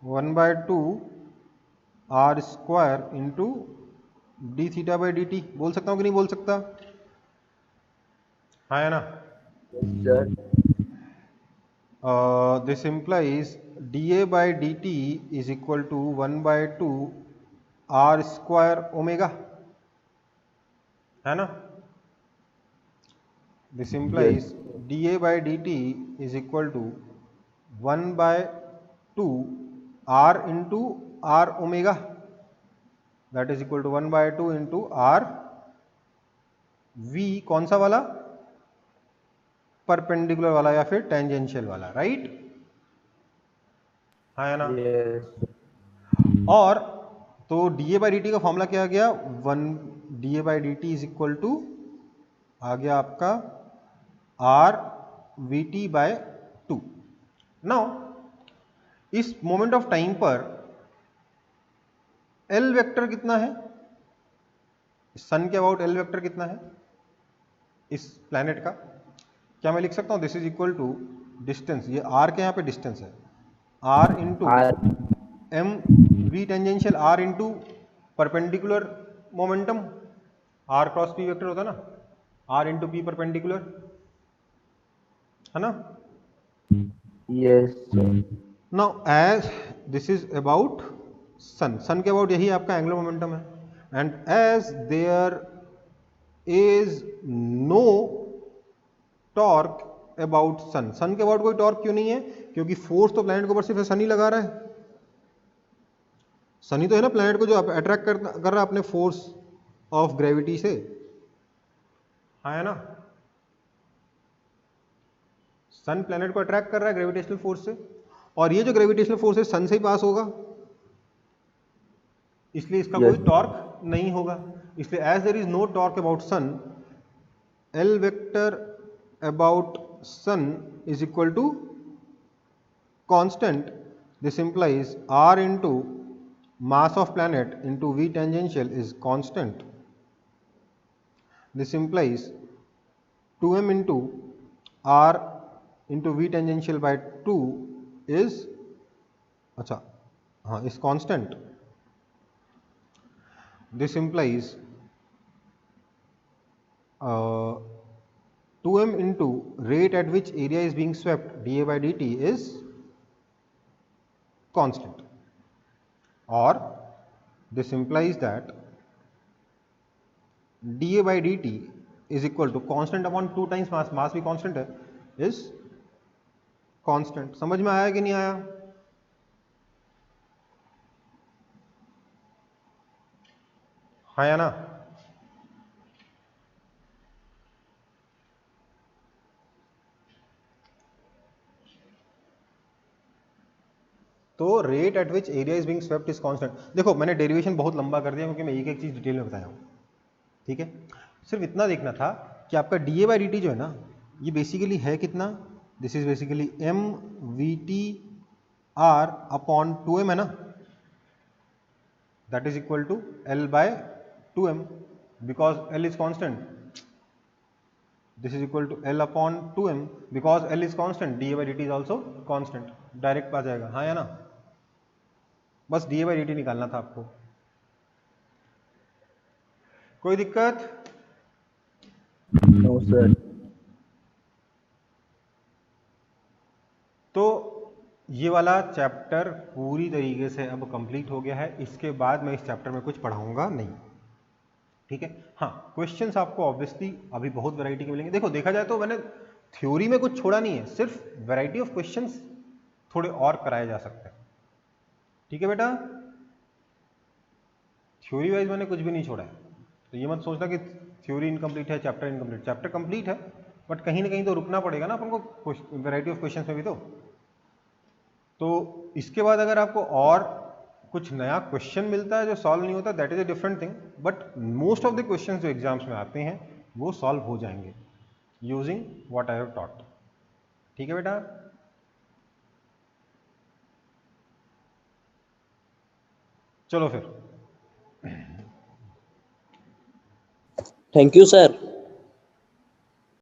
One by two r square into d theta by d t, बोल सकता हूं कि नहीं बोल सकता? हाँ है ना? Sir. This implies dA by dt is equal to 1/2 r square omega, है ना। This implies dA by dt is equal to 1/2 r into r omega, that is equal to 1/2 into r v, कौन सा वाला, परपेंडिकुलर वाला या फिर टेंजेंशियल वाला, राइट, हाँ है ना। Yes. और तो dA बाई dt का फॉर्मूला क्या आ गया, 1 dA by dt is equal to आ गया आपका r vt बाय 2। नाउ इस मोमेंट ऑफ टाइम पर L वेक्टर कितना है, सन के अबाउट L वेक्टर कितना है इस प्लैनेट का, क्या मैं लिख सकता हूं, this is equal to distance, ये r के यहाँ पे डिस्टेंस है, r into R. m v tangential r into perpendicular momentum, r cross p vector होता है ना, r इंटू p परपेंडिकुलर, है ना। Yes. Now as this is about sun, sun के अबाउट यही आपका एंगुलर मोमेंटम है, and as there is no torque about sun, sun के अबाउट कोई टॉर्क क्यों नहीं है, क्योंकि फोर्स तो प्लैनेट के ऊपर सिर्फ सन ही लगा रहा है, सन ही तो है ना प्लैनेट को जो अट्रैक्ट कर रहा है अपने फोर्स ऑफ ग्रेविटी से, हाँ है ना। सन प्लैनेट को अट्रैक्ट कर रहा है ग्रेविटेशनल फोर्स से, और ये जो ग्रेविटेशनल फोर्स है सन से ही पास होगा, इसलिए इसका Yes. कोई टॉर्क नहीं होगा, इसलिए as there is no torque about sun, L vector about sun is equal to constant, this implies r into mass of planet into v tangential is constant, this implies 2m into r into v tangential by 2 is अच्छा हाँ is constant, this implies 2m into rate at which area is being swept dA by dt is constant, or this implies that dA by dt is equal to constant upon 2 times mass, mass भी constant है, is constant। समझ में आया कि नहीं आया, हाँ या ना। तो rate at which area is being swept is constant, देखो मैंने डेरिवेशन बहुत लंबा कर दिया क्योंकि मैं एक एक चीज डिटेल में बताया हूँ, ठीक है, सिर्फ इतना देखना था कि आपका dA बाई dt जो है ना, ये बेसिकली है कितना, this is basically m vt r upon 2m है ना, that is equal to l by 2m, because l is constant, this is equal to l upon 2m, because l is constant, dA by dt is also constant, direct आ जाएगा, हाँ या ना, बस dA बाई dt निकालना था आपको, कोई दिक्कत, No, sir. तो ये वाला चैप्टर पूरी तरीके से अब कंप्लीट हो गया है, इसके बाद मैं इस चैप्टर में कुछ पढ़ाऊंगा नहीं, ठीक है। हाँ, क्वेश्चंस आपको ऑब्वियसली अभी बहुत वैरायटी के मिलेंगे, देखो देखा जाए तो मैंने थ्योरी में कुछ छोड़ा नहीं है, सिर्फ वैरायटी ऑफ क्वेश्चंस थोड़े और कराए जा सकते हैं, ठीक है बेटा, थ्योरी वाइज मैंने कुछ भी नहीं छोड़ा है, तो ये मत सोचना कि थ्योरी इनकम्प्लीट है, चैप्टर इनकम्प्लीट, चैप्टर कंप्लीट है, बट कहीं ना कहीं तो रुकना पड़ेगा ना अपन को वैरायटी ऑफ क्वेश्चंस में भी, तो इसके बाद अगर आपको और कुछ नया क्वेश्चन मिलता है जो सॉल्व नहीं होता, that is a different thing, but most of the questions जो एग्जाम्स में आते हैं वो सॉल्व हो जाएंगे using what I have taught, ठीक है बेटा। चलो फिर, Thank you, sir.